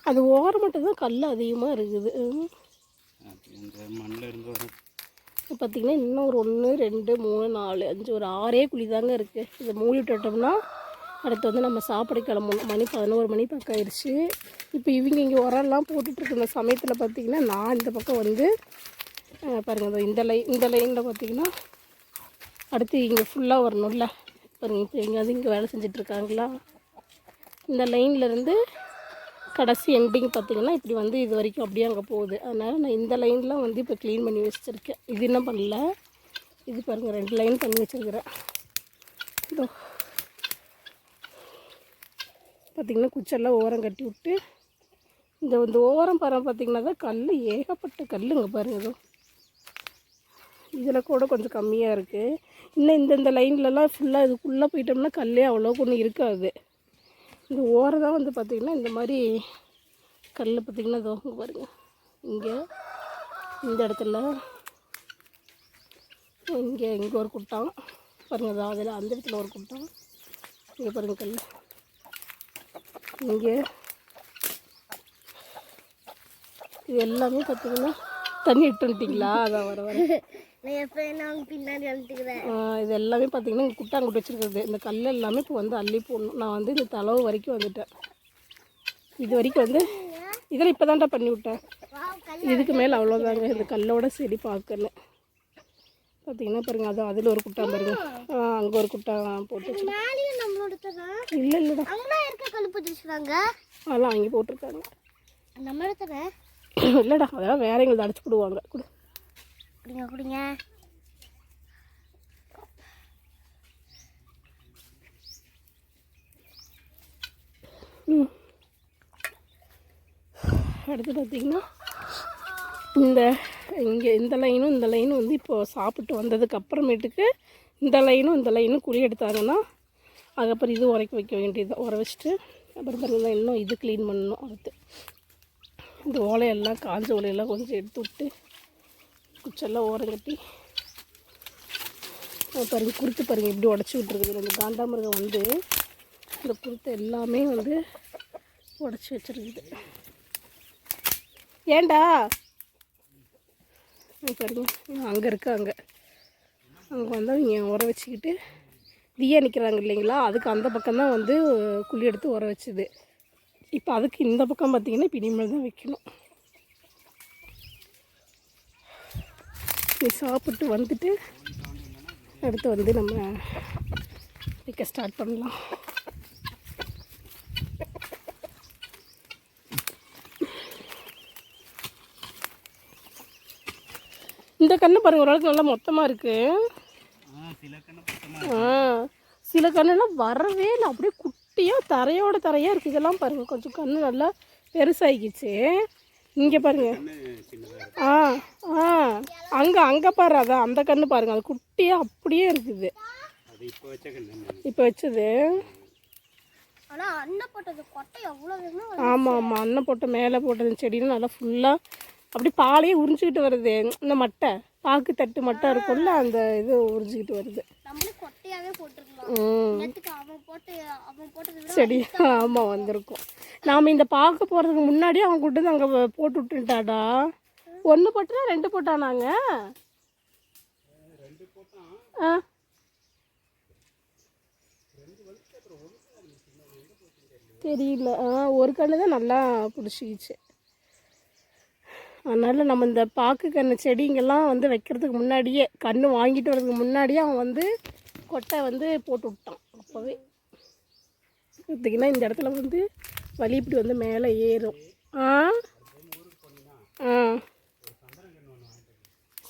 அது ஓரம் மட்டும் தான் கல் அதிகமாக இருக்குது. பார்த்திங்கன்னா இன்னும் ஒரு 1 2 3 4 5 ஒரு 6 குழி தாங்க இருக்குது. இதை மூடி விட்டுட்டோம்னா அடுத்து வந்து நம்ம சாப்பிட கிளம்பணும். மணி 11 மணி பக்கம் ஆயிடுச்சு. இப்போ இவங்க இங்கே உரம்லாம் போட்டுட்ருக்கு. இந்த சமயத்தில் பார்த்திங்கன்னா நான் இந்த பக்கம் வந்து பாருங்கள், இந்த லைனில் பார்த்திங்கன்னா அடுத்து இங்கே ஃபுல்லாக வரணும்ல. பாருங்கள் இப்போ இங்கே வந்து இங்கே வேலை செஞ்சிட்ருக்காங்களா. இந்த லைன்லேருந்து கடைசி எண்டிங் பார்த்திங்கன்னா இப்படி வந்து இது வரைக்கும் அப்படியே அங்கே போகுது. அதனால் நான் இந்த லைன்லாம் வந்து இப்போ க்ளீன் பண்ணி வச்சுருக்கேன். இது என்ன பண்ணல, இது பாருங்கள் 2 லைன் பண்ணி வச்சுருக்கிறேன். இதோ பார்த்திங்கன்னா குச்செல்லாம் ஓரம் கட்டி விட்டு இந்த ஓரம் பார்த்திங்கன்னா தான் கல், ஏகப்பட்ட கல்லுங்க பாருங்கள். இதோ இதில் கூட கொஞ்சம் கம்மியாக இருக்குது. இன்னும் இந்த லைன்லலாம் ஃபுல்லாக இதுக்குள்ளே போயிட்டோம்னா கல்லே அவ்வளோக்கு ஒன்றும் இருக்காது. இந்த ஓரம் தான் வந்து பார்த்திங்கன்னா இந்த மாதிரி கல் பார்த்திங்கன்னா இதோ இங்கே பாருங்கள், இங்கே இந்த இடத்துல இங்கே ஒரு குட்டம், பாருங்க அதான் அதில் அந்த இடத்துல ஒரு குட்டை. இங்கே பாருங்க கல். இங்கே இது எல்லாமே பார்த்தீங்கன்னா தண்ணி இட்டு வந்துட்டிங்களா? அதான் வர பின்னாடி வந்துட்டுக்கிறேன். இது எல்லாமே பார்த்தீங்கன்னா குட்டாங்குட்டு வச்சுருக்குறது. இந்த கல் எல்லாமே இப்போ வந்து அள்ளி போடணும். நான் வந்து இந்த தளவு வரைக்கும் வந்துட்டேன். இது வரைக்கும் வந்து இதெல்லாம் இப்போ தான்டா பண்ணி விட்டேன். இதுக்கு மேலே அவ்வளோதாங்க. இந்த கல்லோட சரி பார்க்கணும். பார்த்தீங்கன்னா பாருங்க அது அதில் ஒரு குட்டா பாருங்க. அங்கே ஒரு குட்டா போட்டு இல்லை இல்லைடா அதெல்லாம் அங்கே போட்டிருக்காங்க. இல்லைடா அதெல்லாம் வேற எங்களுக்கு அடிச்சு விடுவாங்க. குடிங்க குடிங்க. அடுத்து பார்த்திங்கன்னா இந்த லைனும் வந்து இப்போது சாப்பிட்டு வந்ததுக்கு அப்புறமேட்டுக்கு இந்த லைனும் குழி எடுத்தாங்கன்னா அதுக்கப்புறம் இது உரைக்க வைக்க வேண்டியது. உர வச்சுட்டு அப்புறம் பாருங்கள் இன்னும் இது க்ளீன் பண்ணணும். அடுத்து இந்த ஓலையெல்லாம் காஞ்ச ஓலையெல்லாம் கொஞ்சம் எடுத்து விட்டு குச்செல்லாம் ஓரம் கட்டி பாருங்க குருத்து பாருங்கள் இப்படி உடச்சி விட்ருக்குது. இந்த காண்டாமிருகம் வந்து இந்த குருத்தை எல்லாமே வந்து உடச்சி வச்சுருக்குது. ஏண்டா பாருங்க அங்கே இருக்காங்க. அங்கே வந்தால் இங்கே உர வச்சுக்கிட்டு தீயா நிற்கிறாங்க இல்லைங்களா? அதுக்கு அந்த பக்கம்தான் வந்து குழி எடுத்து உர வச்சுது. இப்போ அதுக்கு இந்த பக்கம் பார்த்திங்கன்னா இப்போ இனிமேல் தான் வைக்கணும். நீ சாப்பிட்டு வந்துட்டு அடுத்து வந்து நம்ம வைக்க ஸ்டார்ட் பண்ணலாம். இந்த கன்று பாருங்கள் ஓரளவுக்கு நல்லா மொத்தமாக இருக்குது. சில கண்ணுலாம் வரவே இல்லை, அப்படியே குட்டியாக தரையாக இருக்குது. இதெல்லாம் பாருங்கள் கொஞ்சம் கன்று நல்லா பெருசாகிக்கிச்சு. இங்கே பாருங்கள் அங்கே பாரு அதான் அந்த கன்று பாருங்கள் அது குட்டியாக அப்படியே இருக்குது. இப்போ வச்சது ஆமாம் அண்ணன் போட்ட மேலே போட்டது செடின்னு நல்லா ஃபுல்லாக அப்படி பாலையே உறிஞ்சிக்கிட்டு வருது. இந்த மட்டை பாக்கு தட்டு மட்டை இருக்கும்ல அந்த இது உறிஞ்சிக்கிட்டு வருது. செடி ஆமாம் வந்திருக்கும். நாம் இந்த பார்க்க போகிறதுக்கு முன்னாடி அவன் கூட்டு அங்கே போட்டு விட்டுட்டாடா. ஒன்று போட்டா 2 போட்டானாங்க. தெரியல. ஒரு கன்று தான் நல்லா பிடிச்சிக்கிச்சு. அதனால் நம்ம இந்த பாக்கு கன்று செடிங்கெல்லாம் வந்து வைக்கிறதுக்கு முன்னாடியே கன்று வாங்கிட்டு வரதுக்கு முன்னாடியே அவன் வந்து கொட்டை வந்து போட்டு விட்டான். அப்போவே பார்த்திங்கன்னா இந்த இடத்துல வந்து வலி இப்படி வந்து மேலே ஏறும்.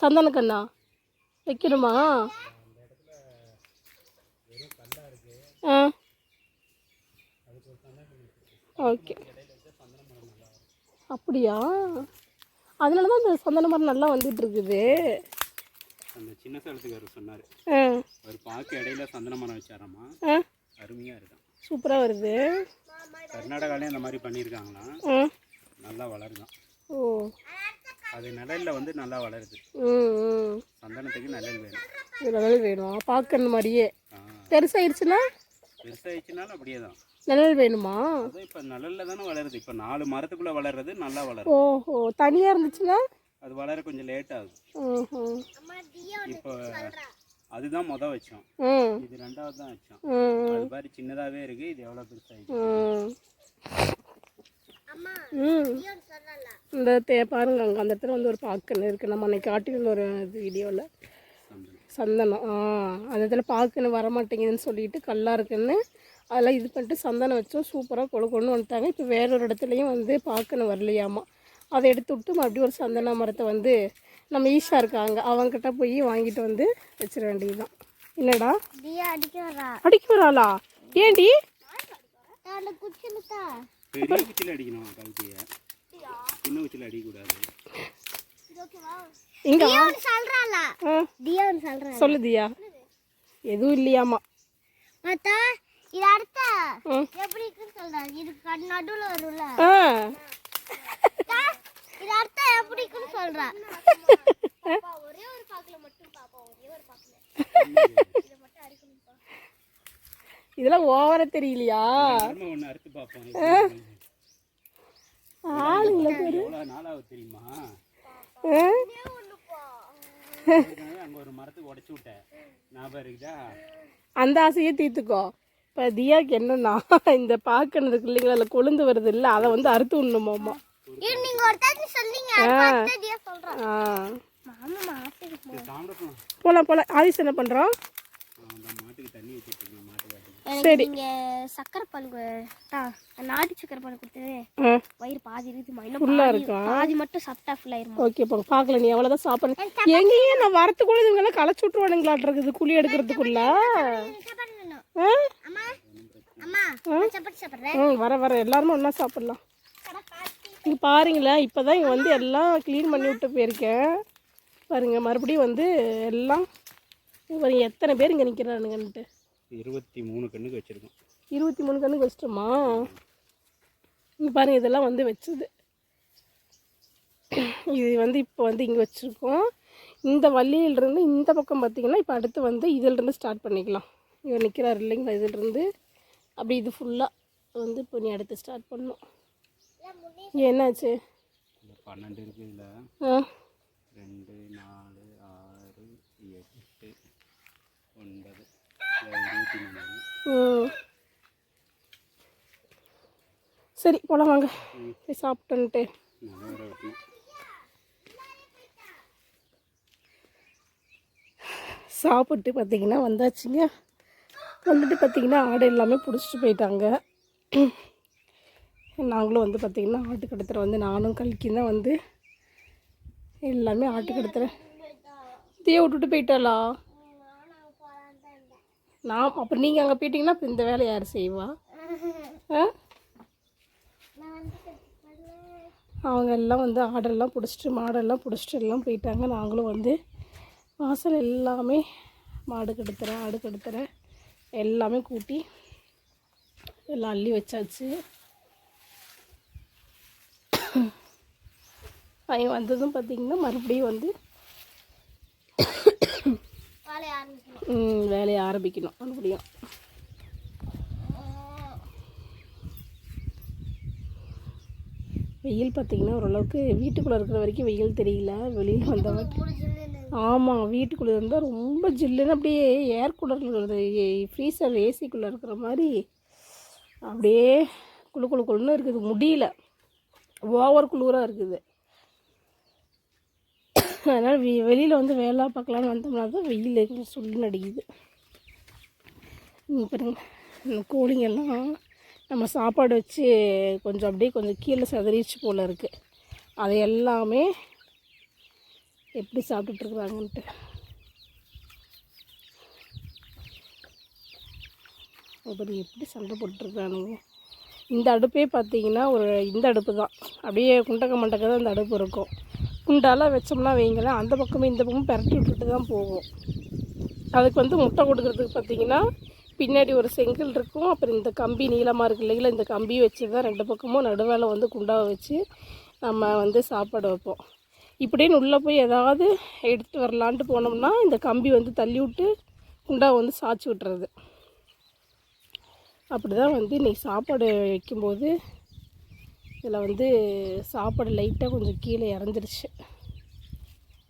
சந்தன கண்ணா வைக்கணுமா? ஓகே அப்படியா? அதனால தான் இந்த சந்தன மரம் நல்லா வந்துட்டு இருக்குது. அந்த சின்ன சேலத்துக்காரர் சொன்னார் ஒரு பாக்கு இடையில சந்தன மரம் வச்சாராமா. அருமையாக இருக்கும், சூப்பராக வருது. கர்நாடகாலையும் அந்த மாதிரி பண்ணியிருக்காங்களாம். நல்லா வளருதான். ஓ அது நிழலில் வந்து நல்லா வளருது. சந்தனத்துக்கு நிழல் வேணும். நிழல் வேணும் பார்க்கணும் மாதிரியே. பெருசாகிடுச்சுனாலும் அப்படியே தான் நிழல் வேணுமா? அது இப்போ நிழலில் தானே வளருது. இப்போ 4 மரத்துக்குள்ளே வளர்றது நல்லா வளரும். ஓஹோ தனியாக இருந்துச்சுன்னா அது வளர கொஞ்சம் லேட் ஆகுது. இப்போ அதுதான் வச்சோம். இது 2வது தான் வச்சோம். அது மாதிரி சின்னதாகவே இருக்குது. இது எவ்வளோ பெருசாகிடுச்சு. இந்த பாருங்க அங்கே அந்த இடத்துல வந்து ஒரு பாக்குன்னு இருக்குது. நம்ம அன்னைக்கு காட்டியிருந்த ஒரு வீடியோவில் சந்தனம் அந்த இடத்துல பாக்குன்னு வரமாட்டேங்குதுன்னு சொல்லிட்டு கல்லாக இருக்குன்னு அதெல்லாம் இது பண்ணிட்டு சந்தனம் வச்சோம். சூப்பராக கொண்டு வந்துட்டாங்க. இப்போ வேறொரு இடத்துலையும் வந்து பாக்குன்னு வரலையாமா. அதை எடுத்து விட்டு மறுபடியும் ஒரு சந்தன மரத்தை வந்து நம்ம ஈஷா இருக்காங்க அவங்ககிட்ட போய் வாங்கிட்டு வந்து வச்சிட வேண்டியதுதான். இல்லைடா அடிக்க வராளா? ஏண்டி பெரிய குச்சியில் அடிக்கணும். கவுத்தியை சின்ன குச்சியில் அடிக்கக்கூடாது. இங்க சொல்லுதியா எதுவும் இல்லையாமா. இது அடுத்த எப்படி இருக்குன்னு சொல்றாங்க. இது நடுவுல வரும்ல. இது அடுத்த எப்படி இருக்குன்னு சொல்றா. ஒரே ஒரு பாக்குல மட்டும் பாப்போம். ஒரே ஒரு பாக்குல இத மட்டும் இதெல்லாம் ஓவரா தெரியலையா? ஒன்று அறுத்து பார்ப்போம். ஆளுங்கள எவ்வளோ நாளாவது தெரியுமா? அங்கே ஒரு மரத்துக்கு உடச்சி விட்டேன், ஞாபகம் இருக்குதா? அந்த ஆசையே தீர்த்துக்கோ. இப்போ தியாக்கு என்னன்னா, இந்த பாக்கணும் இருக்கு இல்லைங்களா, அதில் கொழுந்து வருது இல்லை, அதை வந்து அறுத்து விடணுமாம்மா. போலாம் போலாம். ஆதிஸ் என்ன பண்ணுறோம்? மாட்டுக்கு தண்ணி வச்சுட்டு சரி. சக்கரை பால் நாட்டு சக்கரை பால் கொடுத்து வயிறு பாதி இருக்குது, ஃபுல்லாக இருக்கா? பாதி மட்டும் சாப்பிட்டா ஃபுல் ஆயிருமா? ஓகே இப்போ பார்க்கல, நீ எவ்வளோதான் சாப்பிட்றேன். எங்கேயும் நான் வரத்துக்குள்ள இவங்கெல்லாம் களைச்சி விட்ருவானுங்களாட்டு இருக்குது குழி எடுக்கிறதுக்குள்ள. வர எல்லாருமே ஒன்றா சாப்பிட்லாம். இங்கே பாருங்களேன், இப்போ தான் இங்கே வந்து எல்லாம் க்ளீன் பண்ணி விட்டு போயிருக்கேன். பாருங்கள் மறுபடியும் வந்து எல்லாம் பாருங்க எத்தனை பேர் இங்கே நிற்கிறானுங்கன்ட்டு. 23 கண்ணுக்கு வச்சுருக்கோம். 23 கண்ணுக்கு வச்சிட்டோமா? இங்கே பாருங்கள் இதெல்லாம் வந்து வச்சது. இது வந்து இப்போ வந்து இங்கே வச்சுருக்கோம். இந்த வள்ளியிலிருந்து இந்த பக்கம் பார்த்திங்கன்னா இப்போ அடுத்து வந்து இதிலிருந்து ஸ்டார்ட் பண்ணிக்கலாம். இவர் நிற்கிறார் இல்லைங்களா, இதிலிருந்து அப்படி இது ஃபுல்லாக வந்து இப்போ நீ அடுத்து ஸ்டார்ட் பண்ணணும். என்னாச்சு? 12 இருக்குதுல்ல, 2 4 6 8 9 23. சரி போலாம் வாங்க, போய் சாப்பிட்டுன்ட்டு. சாப்பிட்டு பார்த்திங்கன்னா வந்தாச்சுங்க. வந்துட்டு பார்த்திங்கன்னா ஆடு எல்லாமே பிடிச்சிட்டு போயிட்டாங்க. நாங்களும் வந்து பார்த்திங்கன்னா ஆட்டுக்கடத்துற வந்து நானும் கல்கியும் தான் வந்து எல்லாமே ஆட்டுக்கடத்துற. தீய விட்டுட்டு போயிட்டாளா? நான் அப்புறம் நீங்கள் அங்கே போயிட்டீங்கன்னா இப்போ இந்த வேலை யார் செய்வா? அவங்க எல்லாம் வந்து ஆடெல்லாம் பிடிச்சிட்டு மாடெல்லாம் பிடிச்சிட்டு எல்லாம் போயிட்டாங்க. நாங்களும் வந்து வாசல் எல்லாமே மாடு கெடுத்துற ஆடு கெடுத்துற எல்லாமே கூட்டி எல்லாம் அள்ளி வச்சாச்சு. அவங்க வந்ததும் பார்த்திங்கன்னா மறுபடியும் வந்து வேலையை ஆரம்பிக்கணும் மறுபடியும். வெயில் பார்த்திங்கன்னா ஓரளவுக்கு வீட்டுக்குள்ளே இருக்கிற வரைக்கும் வெயில் தெரியல, வெளியில் வந்தவங்க. ஆமாம், வீட்டுக்குள்ளே இருந்தால் ரொம்ப ஜில்லுன்னு அப்படியே ஏர் கூலரில் ஃப்ரீசர் ஏசிக்குள்ளே இருக்கிற மாதிரி அப்படியே குளு குளு குளுன்னு இருக்குது. முடியல, ஓவர் குளிராக இருக்குது. அதனால் வெளியில் வந்து வேலை பார்க்கலான்னு வந்தோம்னா தான் வெயில் கொஞ்சம் சுள்ளுன்னு அடிக்குது. பாருங்க இந்த கோழிங்கெல்லாம் நம்ம சாப்பாடு வச்சு கொஞ்சம் அப்படியே கொஞ்சம் கீழே சதறிச்சு போல் இருக்குது. அதை எல்லாமே எப்படி சாப்பிட்டுட்ருக்குறாங்கன்ட்டு. அப்புறம் எப்படி சண்டை போட்டுருக்குறானுங்க. இந்த அடுப்பே பார்த்திங்கன்னா இந்த அடுப்பு தான், அப்படியே குண்டக்க மண்டக்க தான் இந்த அடுப்பு இருக்கும். குண்டாலாம் வச்சோம்னா வைங்களேன், அந்த பக்கமும் இந்த பக்கமும் பரட்டி விட்டுட்டு தான் போகும். அதுக்கு வந்து முட்டை கொடுக்குறதுக்கு பார்த்திங்கன்னா பின்னாடி ஒரு செங்கல் இருக்கும், அப்புறம் இந்த கம்பி நீளமாக இருக்குது இல்லைங்களா, இந்த கம்பி வச்சு தான் 2 பக்கமும் நடுவேல வந்து குண்டாவை வச்சு நம்ம வந்து சாப்பாடு வைப்போம். இப்படின்னு உள்ளே போய் ஏதாவது எடுத்துகிட்டு வரலான்ட்டு போனோம்னா இந்த கம்பி வந்து தள்ளி விட்டு குண்டாவை வந்து சாய்ச்சி விட்டுறது. அப்படி தான் வந்து இன்றைக்கி சாப்பாடு வைக்கும்போது இதில் வந்து சாப்பாடு லைட்டாக கொஞ்சம் கீழே இறந்துருச்சு.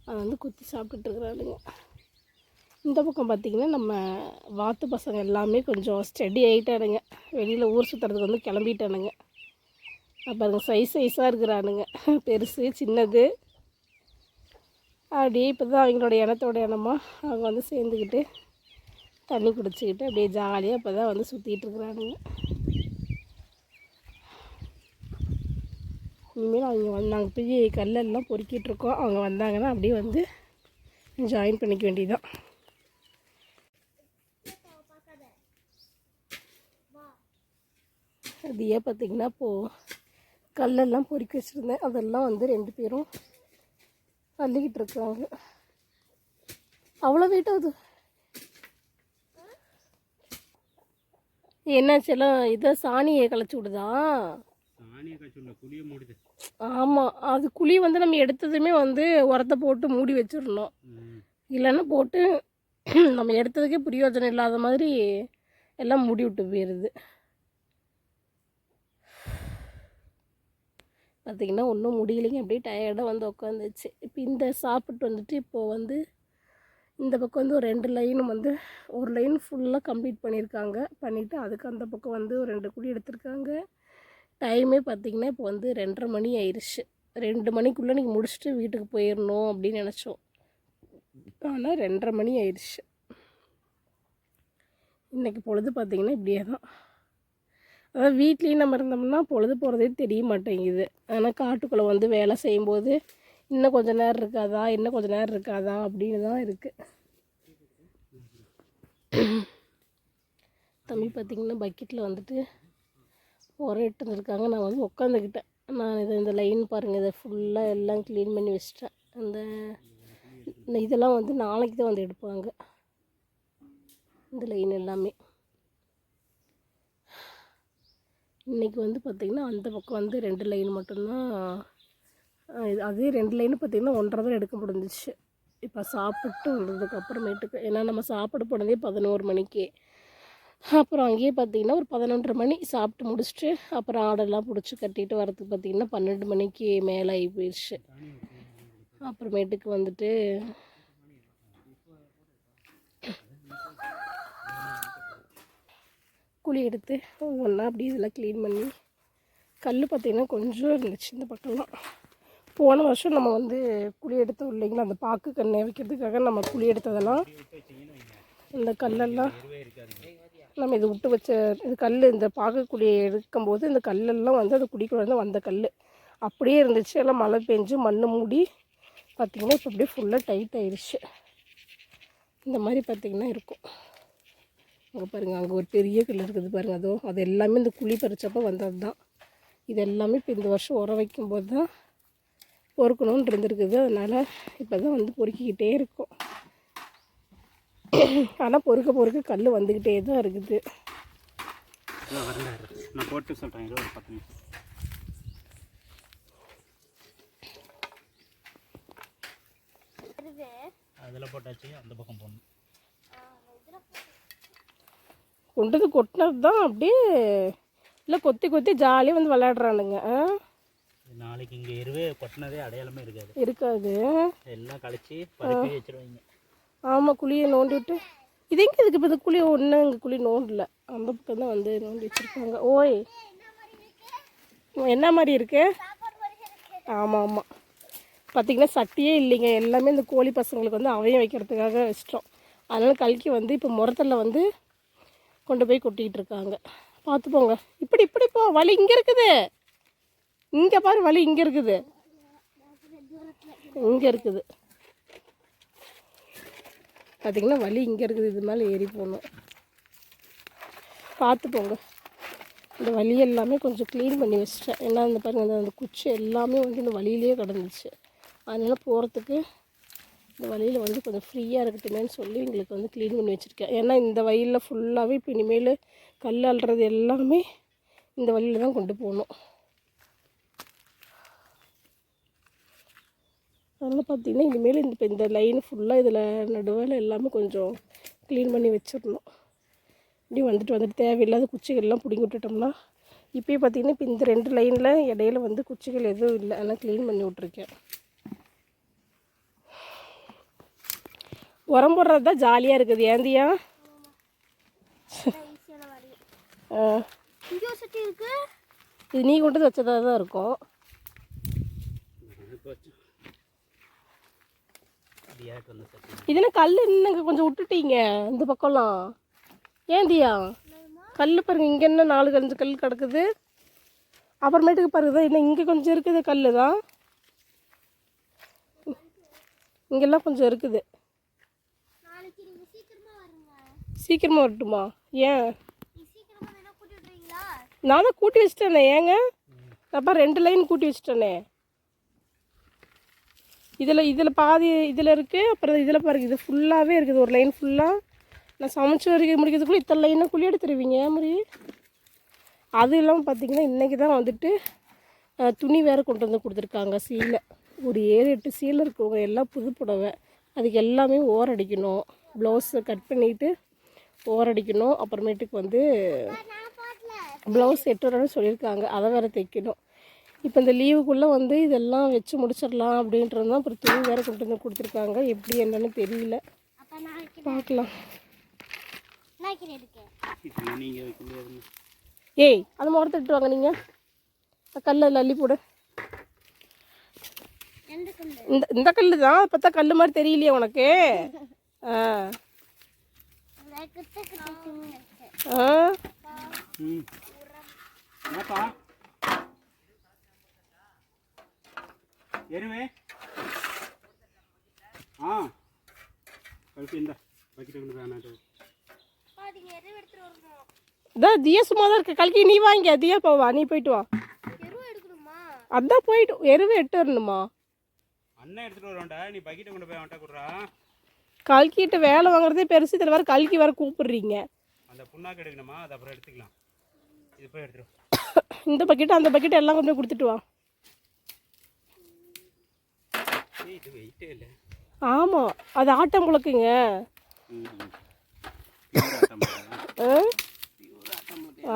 அதை வந்து குத்தி சாப்பிட்டுட்ருக்குறானுங்க. இந்த பக்கம் பார்த்திங்கன்னா நம்ம வாத்து பசங்க எல்லாமே கொஞ்சம் ஸ்டடி ஆகிட்டானுங்க, வெளியில் ஊர் சுற்றுறதுக்கு வந்து கிளம்பிட்டானுங்க. பாருங்க சைஸாக இருக்கிறானுங்க, பெருசு சின்னது அப்படியே. இப்போ தான் அவங்களோட இனத்தோட இனமாக அவங்க வந்து சேர்ந்துக்கிட்டு தண்ணி குடிச்சிக்கிட்டு அப்படியே ஜாலியாக இப்போ தான் வந்து சுற்றிக்கிட்டு இருக்கிறானுங்க. இனிமேல் அவங்க நாங்கள் போய் கல்லெல்லாம் பொறுக்கிட்டுருக்கோம். அவங்க வந்தாங்கன்னா அப்படியே வந்து ஜாயின் பண்ணிக்க வேண்டியதுதான். அது ஏன் பார்த்திங்கன்னா இப்போது கல்லெல்லாம் பொறுக்கி வச்சுருந்தேன், அதெல்லாம் வந்து 2 பேரும் அள்ளிக்கிட்டு இருக்காங்க. அவ்வளோ வெயிட் ஆகுது. என்னாச்சு எல்லாம் இதை சாணியை களைச்சி விடுதா? ஆமாம், அது குழி வந்து நம்ம எடுத்ததுமே வந்து உரத்தை போட்டு மூடி வச்சிடணும். இல்லைன்னா போட்டு நம்ம எடுத்ததுக்கே பிரயோஜனம் இல்லாத மாதிரி எல்லாம் மூடி விட்டு போயிடுது. பார்த்திங்கன்னா ஒன்றும் முடியலைங்க, அப்படியே டயர்டாக வந்து உட்காந்துச்சு. இப்போ இந்த சாப்பிட்டு வந்துட்டு இப்போது வந்து இந்த பக்கம் வந்து ஒரு 2 லைனும் வந்து ஒரு லைன் ஃபுல்லாக கம்ப்ளீட் பண்ணியிருக்காங்க. பண்ணிவிட்டு அதுக்கு அந்த பக்கம் வந்து ஒரு 2 குழி எடுத்திருக்காங்க. டைமே பார்த்திங்கன்னா இப்போ வந்து 2:30 மணி ஆயிடுச்சு. 2 மணிக்குள்ளே நீங்கள் முடிச்சுட்டு வீட்டுக்கு போயிடணும் அப்படின்னு நினச்சோம். ஆனால் 2:30 மணி ஆயிடுச்சு. இன்றைக்கி பொழுது பார்த்திங்கன்னா இப்படியே தான். அதாவது வீட்லேயும் நம்ம இருந்தோம்னா பொழுது போகிறதே தெரிய மாட்டேங்குது. ஆனால் காட்டுக்குள்ளே வந்து வேலை செய்யும்போது இன்னும் கொஞ்சம் நேரம் இருக்காதா அப்படின்னு தான் இருக்குது. தம்பி பார்த்திங்கன்னா பக்கெட்டில் வந்துட்டு உரம் இட்டு வந்துருக்காங்க. நான் வந்து உட்காந்துக்கிட்டேன். நான் இந்த லைன் பாருங்கள், இதை ஃபுல்லாக எல்லாம் க்ளீன் பண்ணி வச்சிட்டேன். இதெல்லாம் வந்து நாளைக்கு தான் வந்து எடுப்பாங்க, இந்த லைன் எல்லாமே. இன்றைக்கி வந்து பார்த்திங்கன்னா அந்த பக்கம் வந்து 2 லைன் மட்டும்தான். அதே 2 லைனு பார்த்திங்கன்னா 1:30 தான் எடுக்க முடிஞ்சிச்சு. இப்போ சாப்பிட்டு வந்ததுக்கு அப்புறமேட்டுக்கு, ஏன்னா நம்ம சாப்பிட போனதே 11 மணிக்கு. அப்புறம் அங்கேயே பார்த்திங்கன்னா ஒரு 11:30 மணி சாப்பிட்டு முடிச்சுட்டு அப்புறம் ஆடெல்லாம் பிடிச்சி கட்டிட்டு வரதுக்கு பார்த்திங்கன்னா 12 மணிக்கு மேலே ஆகி போயிடுச்சு. அப்புறமேட்டுக்கு வந்துட்டு குழி எடுத்து ஒவ்வொன்றா அப்படி இதெல்லாம் க்ளீன் பண்ணி, கல் பார்த்திங்கன்னா கொஞ்சம் இருந்துச்சு இந்த பக்கம்லாம். போன வருஷம் நம்ம வந்து குழி எடுத்தோம் இல்லைங்களா, அந்த பாக்கு கண்ணை வைக்கிறதுக்காக நம்ம குழி எடுத்ததெல்லாம் இந்த கல்லெல்லாம் நம்ம இது விட்டு வச்ச இது கல், இந்த பாக்கு குழியை எடுக்கும்போது இந்த கல்லெல்லாம் வந்து அந்த குடிக்குள்ள வந்த கல் அப்படியே இருந்துச்சு. எல்லாம் மழை பெஞ்சு மண் மூடி பார்த்திங்கன்னா இப்போ அப்படியே ஃபுல்லாக டைட் ஆயிடுச்சு. இந்த மாதிரி பார்த்திங்கன்னா இருக்கும். அங்கே பாருங்கள், அங்கே ஒரு பெரிய கல் இருக்குது பாருங்கள். அது எல்லாமே இந்த குழி பறிச்சப்போ வந்தது தான். இது எல்லாமே இப்போ இந்த வருஷம் உரம் வைக்கும்போது தான் பொறுக்கணுன்னு இருந்திருக்குது. அதனால் இப்போ தான் வந்து பொறுக்கிக்கிட்டே இருக்கும். ஆனால் பொறுக்க கல் வந்துக்கிட்டே தான் இருக்குது. நான் போட்டு சொல்கிறேன், ஒரு 10 நிமிஷம். அதில் போட்டாச்சு, அந்த பக்கம் போகணும். கொண்டது கொட்டினது தான் அப்படியே இல்லை கொத்தி ஜாலியாக வந்து விளையாடுறானுங்க. நாளைக்கு இங்கே எருவே கொட்டினதே அடையாளமே இருக்காது. எல்லாம் கழிச்சு பருப்பி வச்சுருவாங்க. ஆமாம், குழியை நோண்டி விட்டு இது எங்கே இருக்குது இப்போ? இந்த குழி ஒன்று இங்கே குழி நோண்டல, அந்த பக்கம் தான் வந்து நோண்டி வச்சுருக்காங்க. ஓய், என்ன மாதிரி இருக்கு? ஆமாம் பார்த்திங்கன்னா சட்டியே இல்லைங்க, எல்லாமே இந்த கோழி பசங்களுக்கு வந்து அவையும் வைக்கிறதுக்காக வச்சிட்டோம். அதனால் கல்கி வந்து இப்போ முரத்தில் வந்து கொண்டு போய் கொட்டிகிட்டு இருக்காங்க. பார்த்து போங்க, இப்படி போ, வலி இங்கே இருக்குது. இங்கே பாரு, வலி இங்கே இருக்குது. பார்த்திங்கன்னா வலி இங்கே இருக்குது. இது மேலே ஏறி போகணும். பார்த்து போங்க. இந்த வலி எல்லாமே கொஞ்சம் க்ளீன் பண்ணி வச்சிட்டேன். ஏன்னா இந்த பாருங்கள், அந்த குச்சி எல்லாமே வந்து இந்த வழியிலே கிடந்துச்சு. அதனால் போகிறதுக்கு இந்த வழியில் வந்து கொஞ்சம் ஃப்ரீயாக இருக்கட்டுமேன்னு சொல்லி எங்களுக்கு வந்து க்ளீன் பண்ணி வச்சுருக்கேன். ஏன்னா இந்த வழியில் ஃபுல்லாகவே இப்போ இனிமேல் கல் அள்ளுறது எல்லாமே இந்த வழியில் தான் கொண்டு போகணும். அதனால் பார்த்திங்கன்னா இனிமேல் இந்த லைன் ஃபுல்லாக இதில் நடுவில் எல்லாமே கொஞ்சம் க்ளீன் பண்ணி வச்சிடணும். இப்படி வந்துட்டு தேவையில்லாத குச்சிகள்லாம் பிடிங்கி விட்டுட்டோம்னா, இப்போயே பார்த்திங்கன்னா இப்போ இந்த 2 லைனில் இடையில வந்து குச்சிகள் எதுவும் இல்லை. ஆனால் க்ளீன் பண்ணி விட்ருக்கேன். உரம் போடுறது தான் ஜாலியாக இருக்குது. ஏந்தியா? இது நீ கொண்டு வச்சதாக தான் இருக்கும். இதுனா கல் இன்னும் கொஞ்சம் விட்டுட்டீங்க இந்த பக்கம்லாம். ஏந்தியா? கல் பாருங்கள், இங்கே என்ன 4-5 கல் கிடக்குது. அப்புறமேட்டுக்கு பாருங்க, இன்னும் இங்கே கொஞ்சம் இருக்குது கல் தான். இங்கெல்லாம் கொஞ்சம் இருக்குது. சீக்கிரமாக வரட்டுமா? ஏன்? நான் தான் கூட்டி வச்சிட்டேனே. ஏங்க, அப்போ 2 லைன் கூட்டி வச்சிட்டேனே. இதில் பாதி இதில் இருக்குது. அப்புறம் இதில் பாருங்கள், இது ஃபுல்லாகவே இருக்குது. ஒரு லைன் ஃபுல்லாக நான் சமைச்சு வரைக்கும் முடிக்கிறதுக்குள்ளே இத்தனை லைனாக குழி எடுத்துருவீங்க மாதிரி. அது இல்லாமல் பார்த்திங்கன்னா இன்றைக்கி தான் வந்துட்டு துணி வேறு கொண்டு வந்து கொடுத்துருக்காங்க. சீலை ஒரு 7-8 சீலை இருக்குங்க, எல்லாம் புது புடவை. அதுக்கு எல்லாமே ஓரம் அடிக்கணும். ப்ளவுஸை கட் பண்ணிவிட்டு ஓரடிக்கணும். அப்புறமேட்டுக்கு வந்து ப்ளவுஸ் 8 வரணும்னு சொல்லியிருக்காங்க, அதை வேறு தைக்கணும். இப்போ இந்த லீவுக்குள்ளே வந்து இதெல்லாம் வச்சு முடிச்சிடலாம் அப்படின்றது தான். அப்புறம் துணி வேறு கொண்டு வந்து கொடுத்துருக்காங்க, எப்படி என்னன்னு தெரியல, பார்க்கலாம். ஏய் அதை முகத்தை எடுத்துவாங்க நீங்கள், கல்லில் அள்ளி போடு. இந்த கல் தான் பார்த்தா கல் மாதிரி தெரியலையே உனக்கு? எருவே தியா சும்மா தான் இருக்க. கல்கி நீ வாங்க, தியா போவா, நீ போயிட்டு வா. அதான் போயிட்டு எருவை எட்டு வரணுமா? அண்ணன் எடுத்துட்டு வருவான்டா, நீ பக்கெட்டை கொண்டு போய் அவன்கிட்ட கொடுறா. கல்கிட்ட வேலை வாங்குறதே பெருசு, இதில் வேறு கல்கி வேறு கூப்பிடுறீங்க. அந்த புண்ணாக்கு எடுக்கணுமா, அது அப்புறம் எடுத்துக்கலாம். இது போய் எடுத்துரும். இந்த பக்கெட்டு அந்த பக்கெட்டு எல்லாம் கொண்டு போய் கொடுத்துட்டு வா. இது வெயிட்டே இல்லை. ஆமாம், அது ஆட்டம் புழக்குங்க.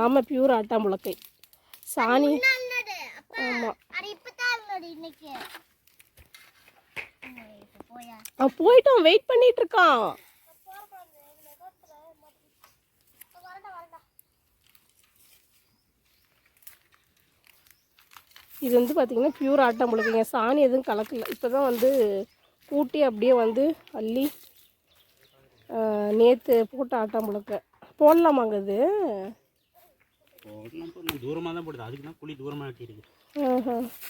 ஆமாம், பியூர் ஆட்டாம் புழக்கை சாணி. ஆமாம் போயிட்டோம், வெயிட் பண்ணிட்டு இருக்கான். இது வந்து பார்த்திங்கன்னா பியூர் ஆட்டம் புழுக்கைங்க, சாணி எதுவும் கலக்கல. இப்போ தான் வந்து கூட்டி அப்படியே வந்து அள்ளி நேற்று போட்ட ஆட்டம் புழுக்கை போடலாமாங்க? இது தூரமாக தான் போடுது, அதுக்கு தான் குழி தூரமாக ஆட்டிருக்கு.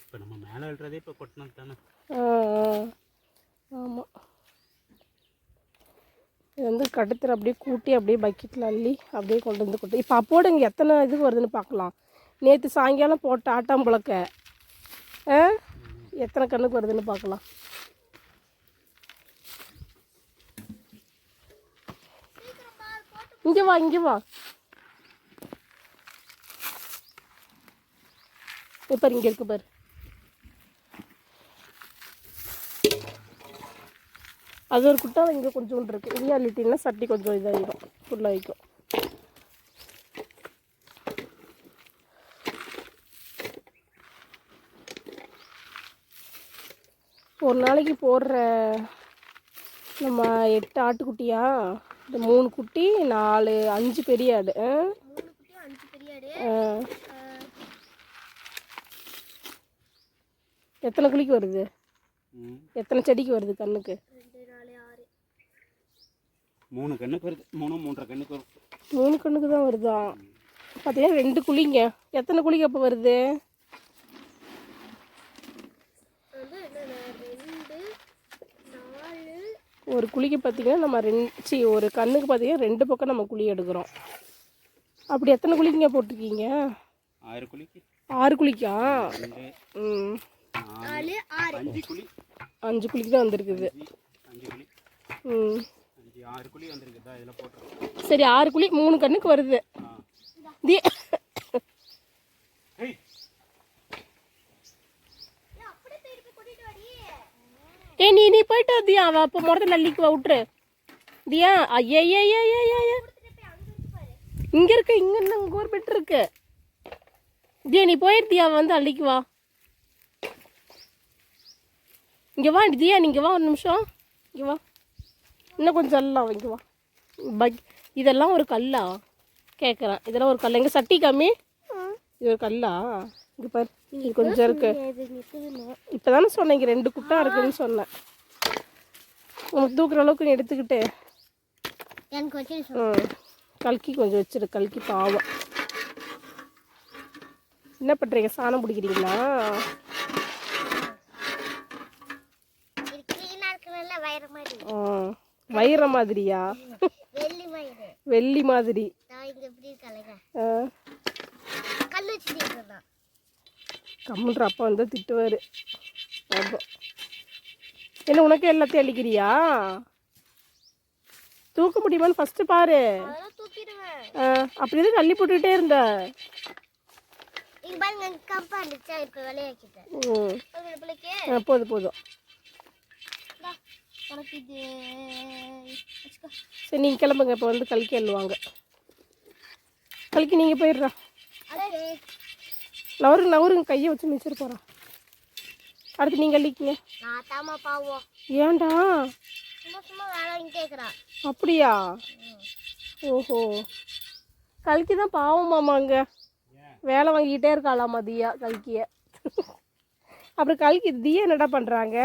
இப்போ நம்ம மேலே எழுறதே இப்போ கொட்டினது தானே. ஆமாம், இது வந்து கடுத்துற அப்படியே கூட்டி அப்படியே பக்கெட்டில் அள்ளி அப்படியே கொண்டு வந்து கொட்டு. இப்போ அப்போடு இங்கே எத்தனை இது வருதுன்னு பார்க்கலாம். நேற்று சாயங்காலம் போட்ட ஆட்டம் புழக்க எத்தனை கண்ணுக்கு வருதுன்னு பார்க்கலாம். இங்கே வா, இங்கே வா. இப்போ இங்கே இருக்கு பாரு. அது ஒரு குட்டா இங்கே கொஞ்சோண்டு இருக்குது. இங்கே அள்ளிட்டின்னா சட்டி கொஞ்சம் இதாகிடும், ஃபுல்லாக வைக்கும். ஒரு நாளைக்கு போடுற நம்ம 8 ஆட்டுக்குட்டியா, இந்த 3 குட்டி 4 5 பெரிய ஆடு. எத்தனை குழிக்கு வருது? எத்தனை செடிக்கு வருது கண்ணுக்கு? 3 கண்ணுக்கு வருது. 3.5 கண்ணுக்கு வரும். 3 கண்ணுக்கு தான் வருதா? பார்த்தீங்கன்னா 2 குழிங்க. எத்தனை குழிக்கு அப்போ வருது? ஒரு குழிக்கு பார்த்தீங்கன்னா நம்ம ஒரு கண்ணுக்கு பார்த்தீங்கன்னா 2 பக்கம் நம்ம குழி எடுக்கிறோம். அப்படி எத்தனை குழிக்குங்க போட்டிருக்கீங்க? 6 குழிக்கு. 6 குழிக்கா? 5 குழிக்கு தான் வந்திருக்குது. 6 குழி வந்திருக்குதா இதில் போட்டுருக்கோம். சரி, 6 குழி 3 கண்ணுக்கு வருது. நீ போயிட்டு தியா, அவ அப்போ முறத்தில் அள்ளிக்கு விட்டுரு தியா. ஐயா இங்கே இருக்கு, இங்கே இங்கே ஒரு பெட் இருக்கு தியா. நீ போயிருந்தியா, வந்து அள்ளிக்கு வா. இங்கே வா தியா, நீங்கள் வா ஒரு நிமிஷம். இங்கே வா, இன்னும் கொஞ்சம் எல்லாம் இங்கே வா. இதெல்லாம் ஒரு கல்லா கேட்குறேன்? இதெல்லாம் ஒரு கல்லா? இங்கே சட்டி காமி, இது ஒரு கல்லா? இங்கே பாரு, இது கொஞ்சம் இருக்கு. இப்போ தானே சொன்னேன் இங்கே 2 குட்டா இருக்குன்னு சொன்னேன். உனக்கு தூக்குற அளவுக்கு நீ எடுத்துக்கிட்டு கல்கி கொஞ்சம் வச்சிரு. கல்கி பாவம். என்ன பண்ணுறீங்க? சாணம் பிடிக்கிறீங்களா? வயிற மாதிரியா? வெள்ளி மாதிரி. கம்முன்ற அப்பா வந்து திட்டுவார். அப்போ என்ன உனக்கு எல்லாத்தையும் அள்ளிக்கிறியா? தூக்க முடியுமான்னு ஃபஸ்ட்டு பாரு. அப்படி எதுக்கு அள்ளி போட்டுக்கிட்டே இருந்த? போதும் போதும். உனக்கு இது வச்சுக்கோ. சரி நீங்கள் கிளம்புங்க. இப்போ வந்து கல்கி அள்ளுவாங்க. கல்கி நீங்கள் போயிடுறா. நவருங்க கையை வச்சு மிச்சிட்டு போகிறா. அடுத்து நீங்கள் அள்ளிக்கிங்க. நான் தாமா பாவோம். ஏன்டா சும்மா வேலை வாங்கி கேட்குறான். அப்படியா? ஓஹோ, கல்கி தான் பாவமாமாங்க. வேலை வாங்கிக்கிட்டே இருக்காளாமா தியா கல்கிய. அப்புறம் கல்கி தியா என்னடா பண்ணுறாங்க?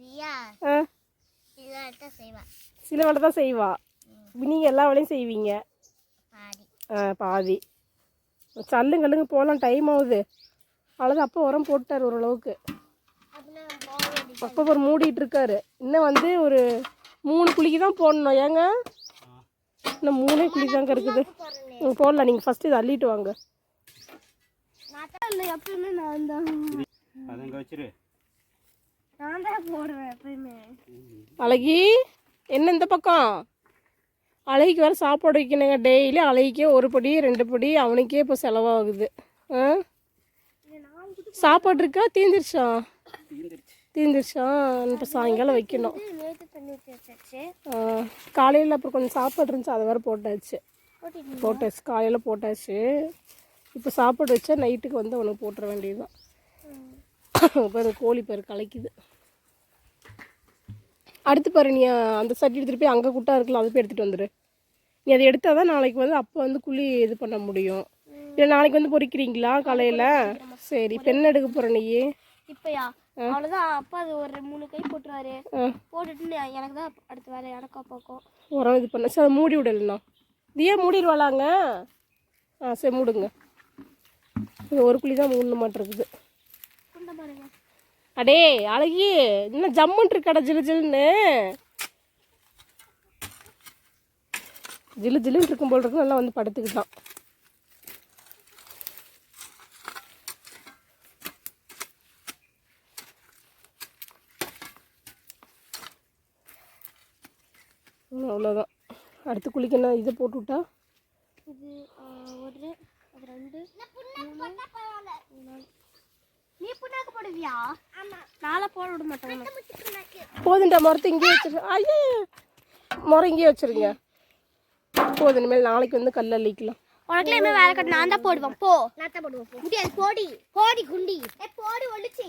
தியா ஆ செய்வா. சில வேலை தான் செய்வா. நீங்கள் எல்லா வேலையும் செய்வீங்க. பாதி. சல்லுங்க போகலாம், டைம் ஆகுது. அவ்வளோதான். அப்போ உரம் போட்டார் ஓரளவுக்கு. அப்போ ஒரு மூடிட்டு இருக்காரு. இன்னும் வந்து ஒரு 3 குழிக்கு தான் போடணும். ஏங்க இன்னும் 3 குழி தாங்க இருக்குது. போடலாம். நீங்கள் ஃபஸ்ட்டு இதை அள்ளிட்டு வாங்க. எப்பயுமே நான் தான் போடுவேன் எப்பயுமே. அழகி என்ன இந்த பக்கம்? அழகிக்கு வேறு சாப்பாடு வைக்கணுங்க. டெய்லி அழகிக்கே 1 படி 2 படி அவனுக்கே இப்போ செலவாகுது. சாப்பாடு இருக்கா? தீந்துருச்சா? இப்போ சாயங்காலம் வைக்கணும். காலையில் அப்புறம் கொஞ்சம் சாப்பாடு இருந்துச்சு, அதை வேறு போட்டாச்சு. காலையில் போட்டாச்சு. இப்போ சாப்பாடு வச்சா நைட்டுக்கு வந்து அவனுக்கு போட்டுற வேண்டியதுதான். இப்போ அந்த கோழி பேர் கலைக்குது. அடுத்து பாரு, நீ அந்த சட்டி எடுத்துகிட்டு போய் அங்கே குட்டா இருக்கலாம், அதை போய் எடுத்துகிட்டு வந்துடு. நீ அதை எடுத்தால் தான் நாளைக்கு வந்து அப்போ வந்து குழி இது பண்ண முடியும். இல்லை நாளைக்கு வந்து பொறிக்கிறீங்களா காலையில்? சரி, பெண் எடுக்க போகிற நீ இப்போயா? அவ்வளோதான். அப்பா அது ஒரு 3 கை போட்டுருவாரு. போட்டுட்டு எனக்கு தான் அடுத்த வேலை எனக்கா பார்க்கும். உரம் இது பண்ண. சரி, அதை மூடி விடலண்ணா. தியா மூடிடுவாளாங்க? சரி மூடுங்க. இது 1 குழி தான் மூணு மாட்டிருக்குது. அடே அழகி, இன்னும் ஜம்முன்ட்டு இருக்காடா ஜிலு ஜிலுன்னு. ஜிலு ஜிலுன்னு இருக்கும் போல் இருக்கு. நல்லா வந்து படுத்துக்கிட்டான். அவ்வளோதான். அடுத்து குளிக்க இதை போட்டு விட்டா இது 1 2 நீ புண்ணாக்கு போடுவியா? நாளை போட விட மாட்டேன். போதுண்டா, முறத்தை இங்கேயே வச்சிருங்க. ஐயே, முறை இங்கேயே வச்சிருங்க. போதும். இனிமேல் நாளைக்கு வந்து கல் அள்ளிக்கலாம். உனக்குலாம் இனிமேல் வேலை கட்டு நான் தான் போடுவேன். போ, நான் தான் போடுவேன். முடியாது. போடி போடி குண்டி போடி ஒழிச்சு.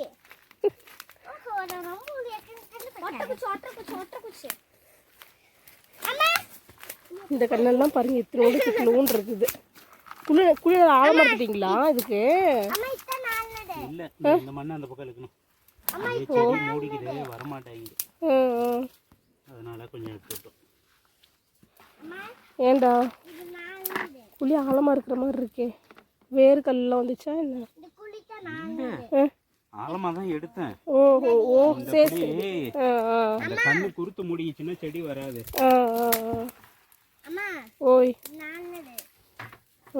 இந்த கண்ணெல்லாம் பாருங்க, இத்தனோண்டு இருக்குது. குளிர ஆழமாட்டிங்களா இதுக்கு? இல்ல, இந்த மண்ணை அந்த பக்கம் இழுக்கணும். மூடிக்கிட்டு வரமாட்டேங்குது, அதனால கொஞ்சம் எடுத்துட்டோம். ஏண்டா குழி ஆழமா இருக்கிற மாதிரி இருக்கே. வேறு கல்லாம் வந்துச்சா என்ன? ஆழமா தான் எடுத்தேன். ஓஹோ, ஓ சரி சரி. அந்த கண்ணு குறுத்து மூடிச்சுன்னா செடி வராது. ஓய்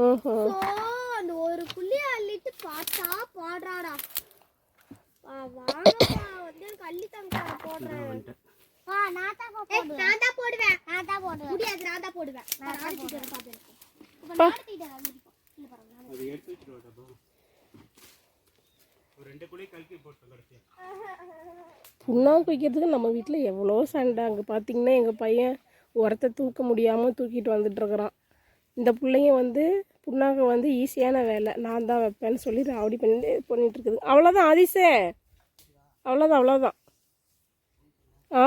ஓஹோ, அந்த ஒரு புள்ளி அள்ளிட்டு பார்த்தா போடுறாடா. வந்து கள்ளி தங்க போடுறேன். நான் தான் போடுவேன். முடியாது, நான் தான் போடுவேன். அது எடுத்து வச்சிருவாடா. ஒரு 2 குழி கல்கி போட்டு கடைசி. புண்ணாக்கு வைக்கிறதுக்கு நம்ம வீட்டில் எவ்வளோ சண்டை. அங்கே பார்த்தீங்கன்னா எங்கள் பையன் உரத்தை தூக்க முடியாமல் தூக்கிட்டு வந்துட்டுருக்குறான். இந்த பிள்ளைங்க வந்து புண்ணாக்கு வந்து ஈஸியான வேலை, நான் தான் வைப்பேன்னு சொல்லி ராவடி பண்ணிட்டுருக்குது. அவ்வளோதான் ஆதிசே, அவ்வளோதான்.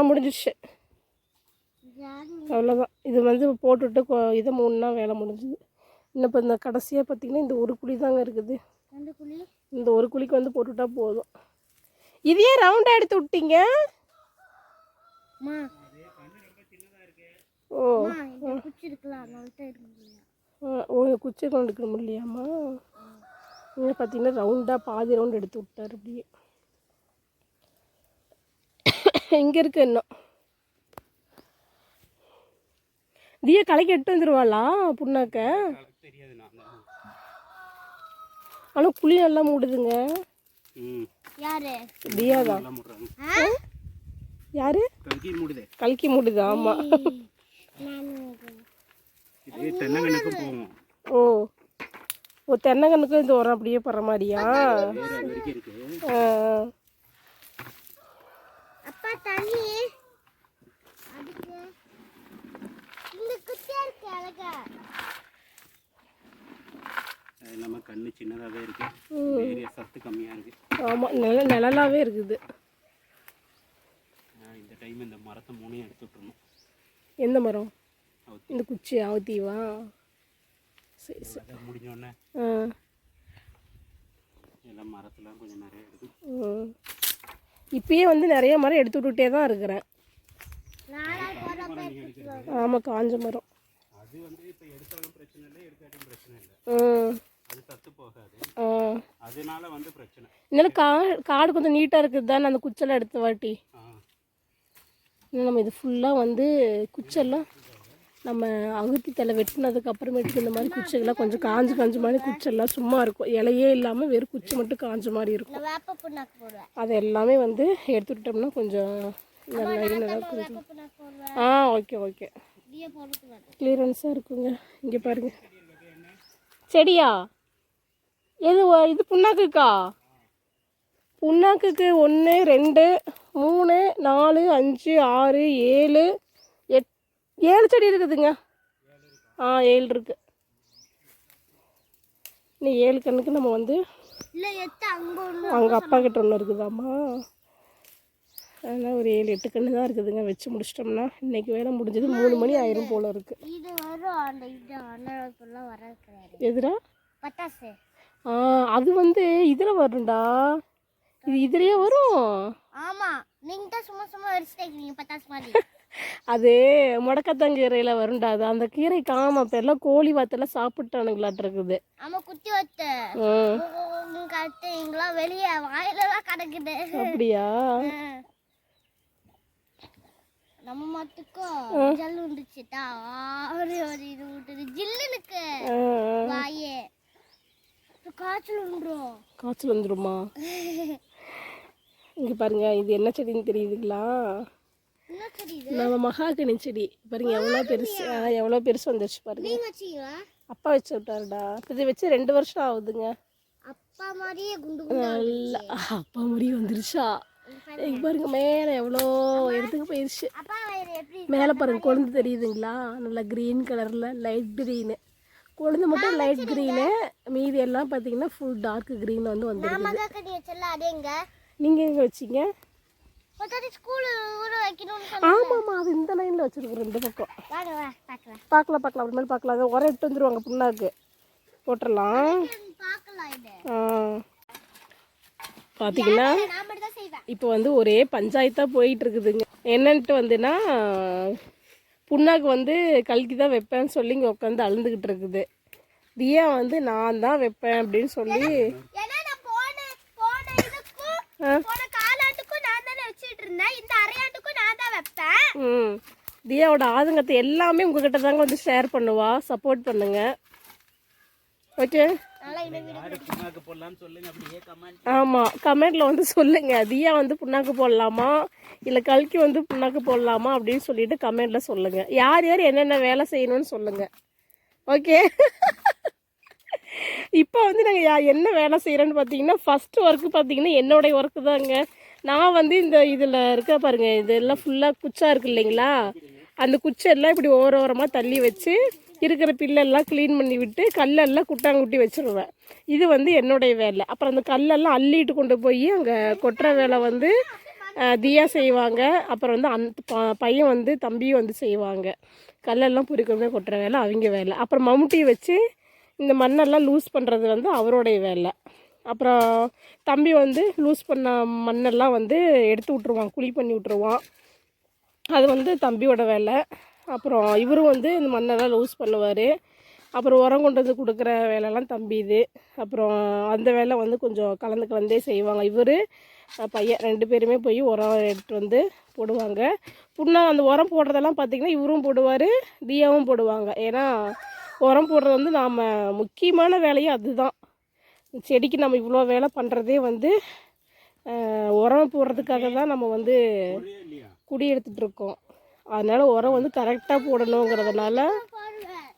முடிஞ்சிடுச்சு. அவ்வளோதான். இது வந்து போட்டுவிட்டு இதை 3 நாள் வேலை முடிஞ்சுது. இன்னும் இப்போ இந்த கடைசியாக பார்த்திங்கன்னா இந்த 1 குழி தாங்க இருக்குது. இந்த 1 குழிக்கு வந்து போட்டுவிட்டா போதும். இதையே ரவுண்டாக எடுத்து விட்டீங்க? ஓ குச்சி கொண்டு எடுக்க முடியலையாம்மா? இங்கே பார்த்தீங்கன்னா ரவுண்டாக பாதி ரவுண்ட் எடுத்து விட்டார். அப்படியே இங்கே இருக்கு. இன்னும் தியா கலைக்கு எட்டு வந்துடுவாளா புண்ணாக்க? ஆனால் புளி நல்லா மூடுதுங்க. யாரு? தியா தான். யாரு? கல்கி மூடுது. ஆமாம். ஓ தென்னங்கன்னுக்கும் இந்த உரம் அப்படியே படுற மாதிரியா? அப்பா தண்ணி அது இல்லாமல் கண்ணு சின்னதாகவே இருக்கு, ஏரியா சத்து கம்மியாக இருக்கு. ஆமாம், நிழலாகவே இருக்குது. இந்த டைம் இந்த மரத்தை 3 எடுத்து விட்டுருணும். எந்த மரம்? இந்த குச்சி ஆவத்தீவா? சரி சரி. அதை முடிஞ்சோடனே எல்லாம் மரத்துலாம் கொஞ்சம் நிறைய எடுத்து. இப்பயே வந்து நிறைய மரம் எடுத்து விட்டுட்டே தான் இருக்கிறேன். ஆமாம், காஞ்ச மரம். அது வந்து இப்போ எடுத்தாலும் பிரச்சனை இல்லை, எடுக்காட்டியும் பிரச்சனை இல்லை. அது சத்து போகாது, அதனால வந்து பிரச்சனை. இதனால காடு கொஞ்சம் நீட்டாக இருக்குது தானே அந்த குச்செல்லாம் எடுத்த வாட்டி. நம்ம இது ஃபுல்லாக வந்து குச்செல்லாம் நம்ம அகத்தி தலை வெட்டினதுக்கு அப்புறமேட்டுக்கு இந்த மாதிரி குச்சைகள்லாம் கொஞ்சம் காஞ்ச மாதிரி குச்செல்லாம் சும்மா இருக்கும், இலையே இல்லாமல் வெறும் குச்சி மட்டும் காஞ்ச மாதிரி இருக்கும். அது எல்லாமே வந்து எடுத்துக்கிட்டோம்னா கொஞ்சம் நல்லா ஓகே ஓகே கிளியரன்ஸாக இருக்குங்க. இங்கே பாருங்க, செடியா எது இது? புண்ணாக்குக்கா? புண்ணாக்குக்கு 1 2 3 4 5 6 7 7 செடி இருக்குதுங்க. 7 இருக்கு. இன்னும் 7 கண்ணுக்கு நம்ம வந்து அங்கே அப்பா கிட்ட ஒன்று இருக்குதாம்மா. அதனால் ஒரு 7 8 கன்று தான் இருக்குதுங்க. வச்சு முடிச்சிட்டோம்னா இன்னைக்கு வேலை முடிஞ்சது. 3 மணி ஆயிரும் போல இருக்கு. எதுடா? அது வந்து இதில் வரும்டா, இது இதுலயே வரும். அது முடக்கத்தங்கீரையில வரும்டா. அது அந்த கீரை காம இப்போ எல்லாம் கோழி வாத்தெல்லாம் சாப்பிட்டானுங்களாட்டு இருக்குது. அப்படியா? நம்ம மட்டுக்கும் ஜல் உண்டுச்சுட்டா ஒரு இது விட்டுது ஜில்லுனுக்கு வாயே காய்ச்சல் வந்துருமா? இங்க பாருங்க, இது என்ன செடின்னு தெரியுதுங்களா? நம்ம மகாகனி செடி பாருங்க, எவ்வளோ பெருசு வந்துருச்சு பாருங்க. அப்பா வச்சு விட்டாருடா. இது வச்சு 2 வருஷம் ஆகுதுங்க. அப்பா மாதிரியே நல்லா அப்பா மாதிரி வந்துருச்சா? இங்க பாருங்க, மேலே எவ்வளோ இடத்துக்கு போயிடுச்சு. மேலே பாருங்க, கொழுந்து தெரியுதுங்களா? நல்லா க்ரீன் கலரில் லைட் க்ரீனு. கொழுந்து மட்டும் லைட் க்ரீனு, மீதி எல்லாம் பார்த்தீங்கன்னா ஃபுல் டார்க் க்ரீன் வந்து வந்துருக்கு. நீங்கள் எங்கே வச்சிங்க? ஆமாம்மா, அது இந்த லைனில் வச்சுருக்கோம் 2 பக்கம். பார்க்கலாம் அப்புறமேல பார்க்கலாம். அதை உரம் எடுத்து வந்துடுவாங்க, புண்ணாக்கு போட்டுடலாம். பார்த்தீங்கன்னா இப்போ வந்து ஒரே பஞ்சாயத்தாக போயிட்டு இருக்குதுங்க. என்னன்ட்டு வந்துன்னா புண்ணாக்கு வந்து கல்கி தான் வைப்பேன்னு சொல்லி இங்கே உட்காந்து அழுந்துக்கிட்டு இருக்குது. தியா வந்து நான் தான் வைப்பேன் அப்படின்னு சொல்லி தியாவோட ஆதங்கத்தை எல்லாமே உங்ககிட்ட தாங்க வந்து ஷேர் பண்ணுவா. சப்போர்ட் பண்ணுங்க, ஓகே? ஆமாம், கமெண்ட்ல வந்து சொல்லுங்க, தியா வந்து புண்ணாக்கு போடலாமா இல்லை கல்கி வந்து புண்ணாக்கு போடலாமா அப்படின்னு சொல்லிட்டு கமெண்ட்ல சொல்லுங்க. யார் யார் என்னென்ன வேலை செய்யணும்னு சொல்லுங்க, ஓகே? இப்போ வந்து நாங்கள் என்ன வேலை செய்கிறோன்னு பார்த்தீங்கன்னா, ஃபஸ்ட்டு ஒர்க்கு பார்த்தீங்கன்னா என்னுடைய ஒர்க்கு தாங்க. நான் வந்து இந்த இதில் இருக்க பாருங்க, இதெல்லாம் ஃபுல்லாக குச்சா இருக்கு இல்லைங்களா? அந்த குச்செல்லாம் இப்படி ஓரமாக தள்ளி வச்சு இருக்கிற பில்லெல்லாம் க்ளீன் பண்ணி விட்டு கல்லெல்லாம் குட்டாங்குட்டி வச்சுருவேன். இது வந்து என்னுடைய வேலை. அப்புறம் அந்த கல்லெல்லாம் அள்ளிட்டு கொண்டு போய் அங்கே கொட்டுற வேலை வந்து தியா செய்வாங்க. அப்புறம் வந்து அந்த பையன் வந்து தம்பியும் வந்து செய்வாங்க. கல்லெல்லாம் பொறிக்கவே கொட்டுற வேலை அவங்க வேலை. அப்புறம் மம்முட்டி வச்சு இந்த மண்ணெல்லாம் லூஸ் பண்ணுறது வந்து அவருடைய வேலை. அப்புறம் தம்பி வந்து லூஸ் பண்ண மண்ணெல்லாம் வந்து எடுத்து விட்ருவான், குழி பண்ணி விட்ருவான். அது வந்து தம்பியோட வேலை. அப்புறம் இவரும் வந்து இந்த மண்ணெல்லாம் லூஸ் பண்ணுவார். அப்புறம் உரம் கொண்டு வந்து கொடுக்குற வேலைலாம் தம்பி இது. அப்புறம் அந்த வேலை வந்து கொஞ்சம் கலந்தே செய்வாங்க. இவர் பையன் 2 பேருமே போய் உரம் எடுத்துகிட்டு வந்து போடுவாங்க. அந்த உரம் போடுறதெல்லாம் பார்த்திங்கன்னா இவரும் போடுவார், தியாவும் போடுவாங்க. ஏன்னா உரம் போடுறது வந்து நாம் முக்கியமான வேலையும் அதுதான். செடிக்கு நம்ம இவ்வளோ வேலை பண்ணுறதே வந்து உரம் போடுறதுக்காக தான் நம்ம வந்து குடி எடுத்துகிட்ருக்கோம். அதனால் உரம் வந்து கரெக்டாக போடணுங்கிறதுனால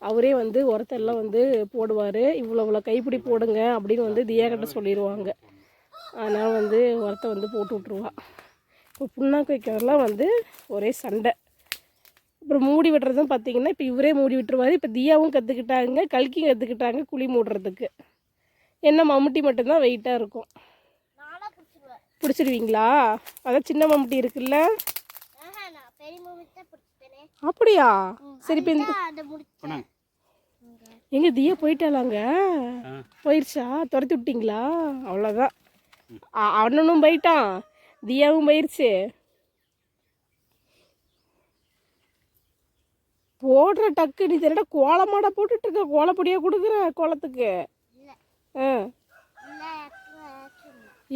அவரே வந்து உரத்தெல்லாம் வந்து போடுவார். இவ்வளோ கைப்பிடி போடுங்க அப்படின்னு வந்து தியாகிட்ட சொல்லிடுவாங்க. அதனால் வந்து உரத்தை வந்து போட்டு விட்ருவா. இப்போ புண்ணாக்கு வைக்கிறதெல்லாம் வந்து ஒரே சண்டை. அப்புறம் மூடி விடுறதும் பார்த்தீங்கன்னா இப்போ இவரே மூடி விட்டுருவார். இப்போ தியாவும் கற்றுக்கிட்டாங்க, கல்கியும் கற்றுக்கிட்டாங்க குழி மூடுறதுக்கு. என்ன மம்முட்டி மட்டும்தான் வெயிட்டாக இருக்கும். நானா பிடிச்சிருவேன். பிடிச்சிருவீங்களா? அதான் சின்ன மம்முட்டி இருக்குல்ல. நான் பெரிய மம்முட்டி பிடிச்சிட்டேனே. அப்படியா? சரி இப்போ இந்த அதை முடிச்சேன். எங்கே தியா போயிட்டாலாங்க? போயிடுச்சா? துரத்தி விட்டீங்களா? அவ்வளோதான். அண்ணனும் போயிட்டான், தியாவும் போயிடுச்சு. போடுற டக்கு நீ தெரியல கோலமாடா போட்டுட்டு இருக்க, கோலப்பொடியாக கொடுக்குற கோலத்துக்கு. ஆ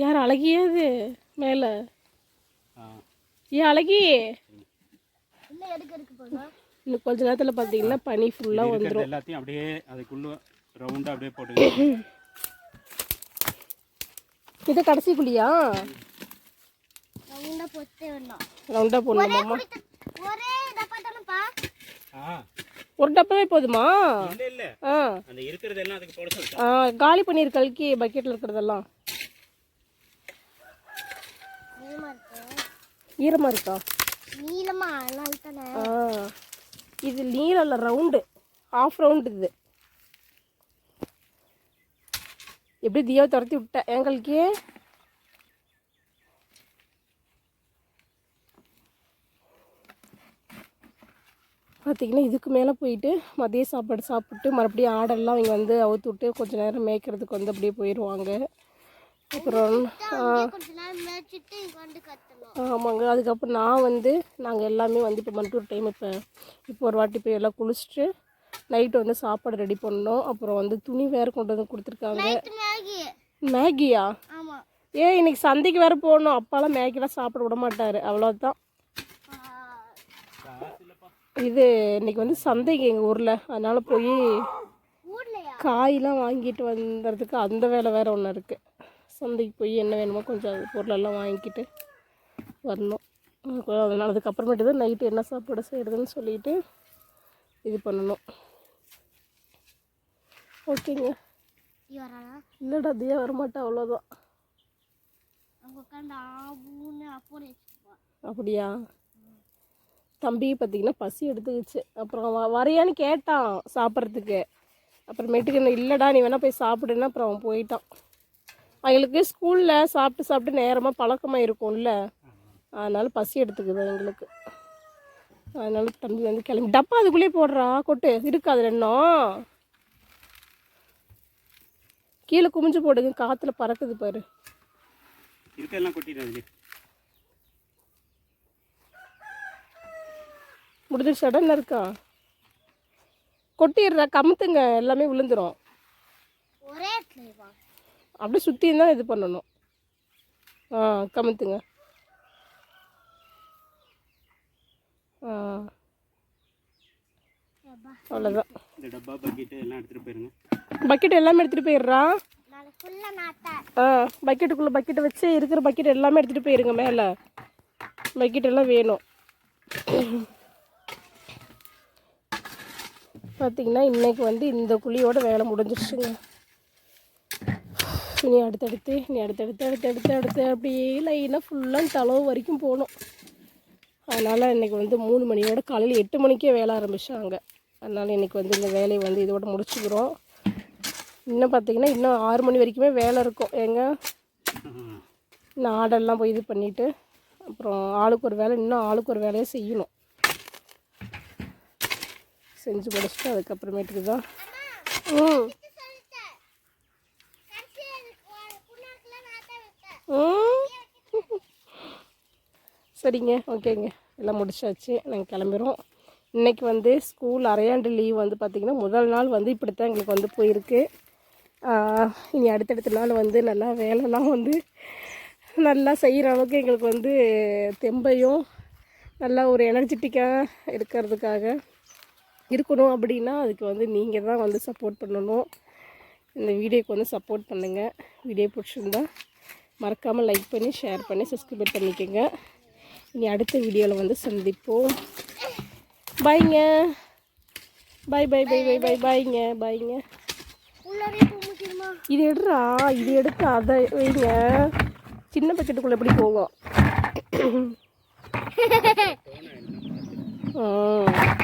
யார் அழகியாது மேலே? ஏன் அழகி? இன்னும் கொஞ்ச நேரத்தில் பார்த்தீங்கன்னா பனி ஃபுல்லாக வந்துடும். எல்லாத்தையும் அப்படியே அதுக்குள்ள ரவுண்டாக அப்படியே போட்டு இது கடைசி குழியா? ரவுண்டாக போடணுமாம்மா? ஒரு டப்பாவே போதுமா? காலி பண்ணிரு கல்கி, பக்கெட்டில் இருக்கிறதெல்லாம். ஈரமாக இருக்கா? இது நீளம் இல்லை, ரவுண்டு, ஹாஃப் ரவுண்டு. இது எப்படி தியாவை துரத்தி விட்டேன் என் கல்கி. பார்த்திங்கன்னா இதுக்கு மேலே போயிட்டு மதிய சாப்பாடு சாப்பிட்டு மறுபடியும் ஆடெல்லாம் இங்கே வந்து அவுத்து விட்டு கொஞ்சம் நேரம் மேய்க்கிறதுக்கு வந்து அப்படியே போயிடுவாங்க. அப்புறம் ஆமாங்க. அதுக்கப்புறம் நான் வந்து நாங்கள் எல்லாமே வந்து இப்போ மண்டூர் டைம் இப்போ ஒரு வாட்டி போய் எல்லாம் குளிச்சுட்டு நைட்டு வந்து சாப்பாடு ரெடி பண்ணோம். அப்புறம் வந்து துணி வேறு கொண்டு வந்து கொடுத்துருக்காங்க. மேகியா? இன்னைக்கு சந்தைக்கு வேறு போகணும். அப்பாலாம் மேகிலாம் சாப்பிட விட மாட்டார், அவ்வளோதான். இது இன்னைக்கு வந்து சந்தைக்கு எங்கள் ஊரில், அதனால் போய் காயெலாம் வாங்கிட்டு வந்துடுறதுக்கு அந்த வேலை வேறு ஒன்று இருக்குது. சந்தைக்கு போய் என்ன வேணுமோ கொஞ்சம் பொருளெல்லாம் வாங்கிக்கிட்டு வரணும். அதனால் அதுக்கப்புறமேட்டு தான் நைட்டு என்ன சாப்பாடு செய்கிறதுன்னு சொல்லிட்டு இது பண்ணணும். ஓகேங்க. இல்லைடா தியா வரமாட்டா, அவ்வளோதான். அப்படியா? தம்பி பார்த்திங்கன்னா பசி எடுத்துக்கிச்சு. அப்புறம் வரையான்னு கேட்டான் சாப்பிட்றதுக்கு. அப்புறமேட்டுக்கு என்ன இல்லைடா நீ வேணால் போய் சாப்பிடுன்னா அப்புறம் அவன் போயிட்டான். அவங்களுக்கு ஸ்கூலில் சாப்பிட்டு சாப்பிட்டு நேரமாக பழக்கமாக இருக்கும்ல, அதனால் பசி எடுத்துக்குது எங்களுக்கு. அதனால தம்பி வந்து கிளம்பி டப்பா அதுக்குள்ளேயே போடுறா, கொட்டு இருக்காது இன்னும். கீழே குமிஞ்சு போடுங்க, காற்றுல பறக்குது பாரு. முடிஞ்சிருச்சு, இடம் இருக்கா? கொட்டிடுறா, கமுத்துங்க, எல்லாமே விழுந்துடும். அப்படியே சுற்றி தான் இது பண்ணணும். கமுத்துங்க. அவ்வளோதான். பக்கெட் எல்லாமே எடுத்துகிட்டு போயிடுறா. பக்கெட்டுக்குள்ளே பக்கெட்டை வச்சு இருக்கிற பக்கெட் எல்லாமே எடுத்துகிட்டு போயிருங்க. மேலே பக்கெட் எல்லாம் வேணும். பார்த்திங்கன்னா இன்றைக்கி வந்து இந்த குழியோட வேலை முடிஞ்சிருச்சுங்க. இனி அடுத்தடுத்து அப்படியே லைனாக ஃபுல்லாக தளவு வரைக்கும் போகணும். அதனால் இன்றைக்கி வந்து 3 மணியோட காலையில் 8 மணிக்கே வேலை ஆரம்பித்தாங்க. அதனால் இன்றைக்கி வந்து இந்த வேலையை வந்து இதோட முடிச்சுக்கிறோம். இன்னும் பார்த்திங்கன்னா இன்னும் 6 மணி வரைக்குமே வேலை இருக்கும். இன்னும் ஆடெல்லாம் போய் இது பண்ணிவிட்டு அப்புறம் ஆளுக்கு ஒரு வேலை, இன்னும் ஆளுக்கு ஒரு வேலையை செய்யணும். செஞ்சு முடிச்சுட்டு அதுக்கப்புறமேட்டுக்கு தான் சரிங்க. ஓகேங்க, எல்லாம் முடிச்சாச்சு, நாங்கள் கிளம்பிடுறோம். இன்றைக்கி வந்து ஸ்கூல் அரையாண்டு லீவ் வந்து பார்த்திங்கன்னா முதல் நாள் வந்து இப்படி தான் எங்களுக்கு வந்து போயிருக்கு. இனி அடுத்தடுத்த நாள் வந்து நல்லா வேலைலாம் வந்து நல்லா செய்கிற அளவுக்கு எங்களுக்கு வந்து தெம்பையும் நல்லா ஒரு எனர்ஜெட்டிக்காக இருக்கிறதுக்காக இருக்கணும். அப்படின்னா அதுக்கு வந்து நீங்கள் தான் வந்து சப்போர்ட் பண்ணணும். இந்த வீடியோக்கு வந்து சப்போர்ட் பண்ணுங்கள். வீடியோ பிடிச்சிருந்தா மறக்காமல் லைக் பண்ணி ஷேர் பண்ணி சப்ஸ்கிரைப் பண்ணிக்கோங்க. இனி அடுத்த வீடியோவில் வந்து சந்திப்போம். பாய்ங்க. பாய் பாய் பாய் பாய் பாய் பாய்ங்க பாய்ங்க. இது எடுறா, இது எடுத்து அதை வைங்க. சின்ன பக்கெட்டுக்குள்ளே எப்படி போகும்? ம்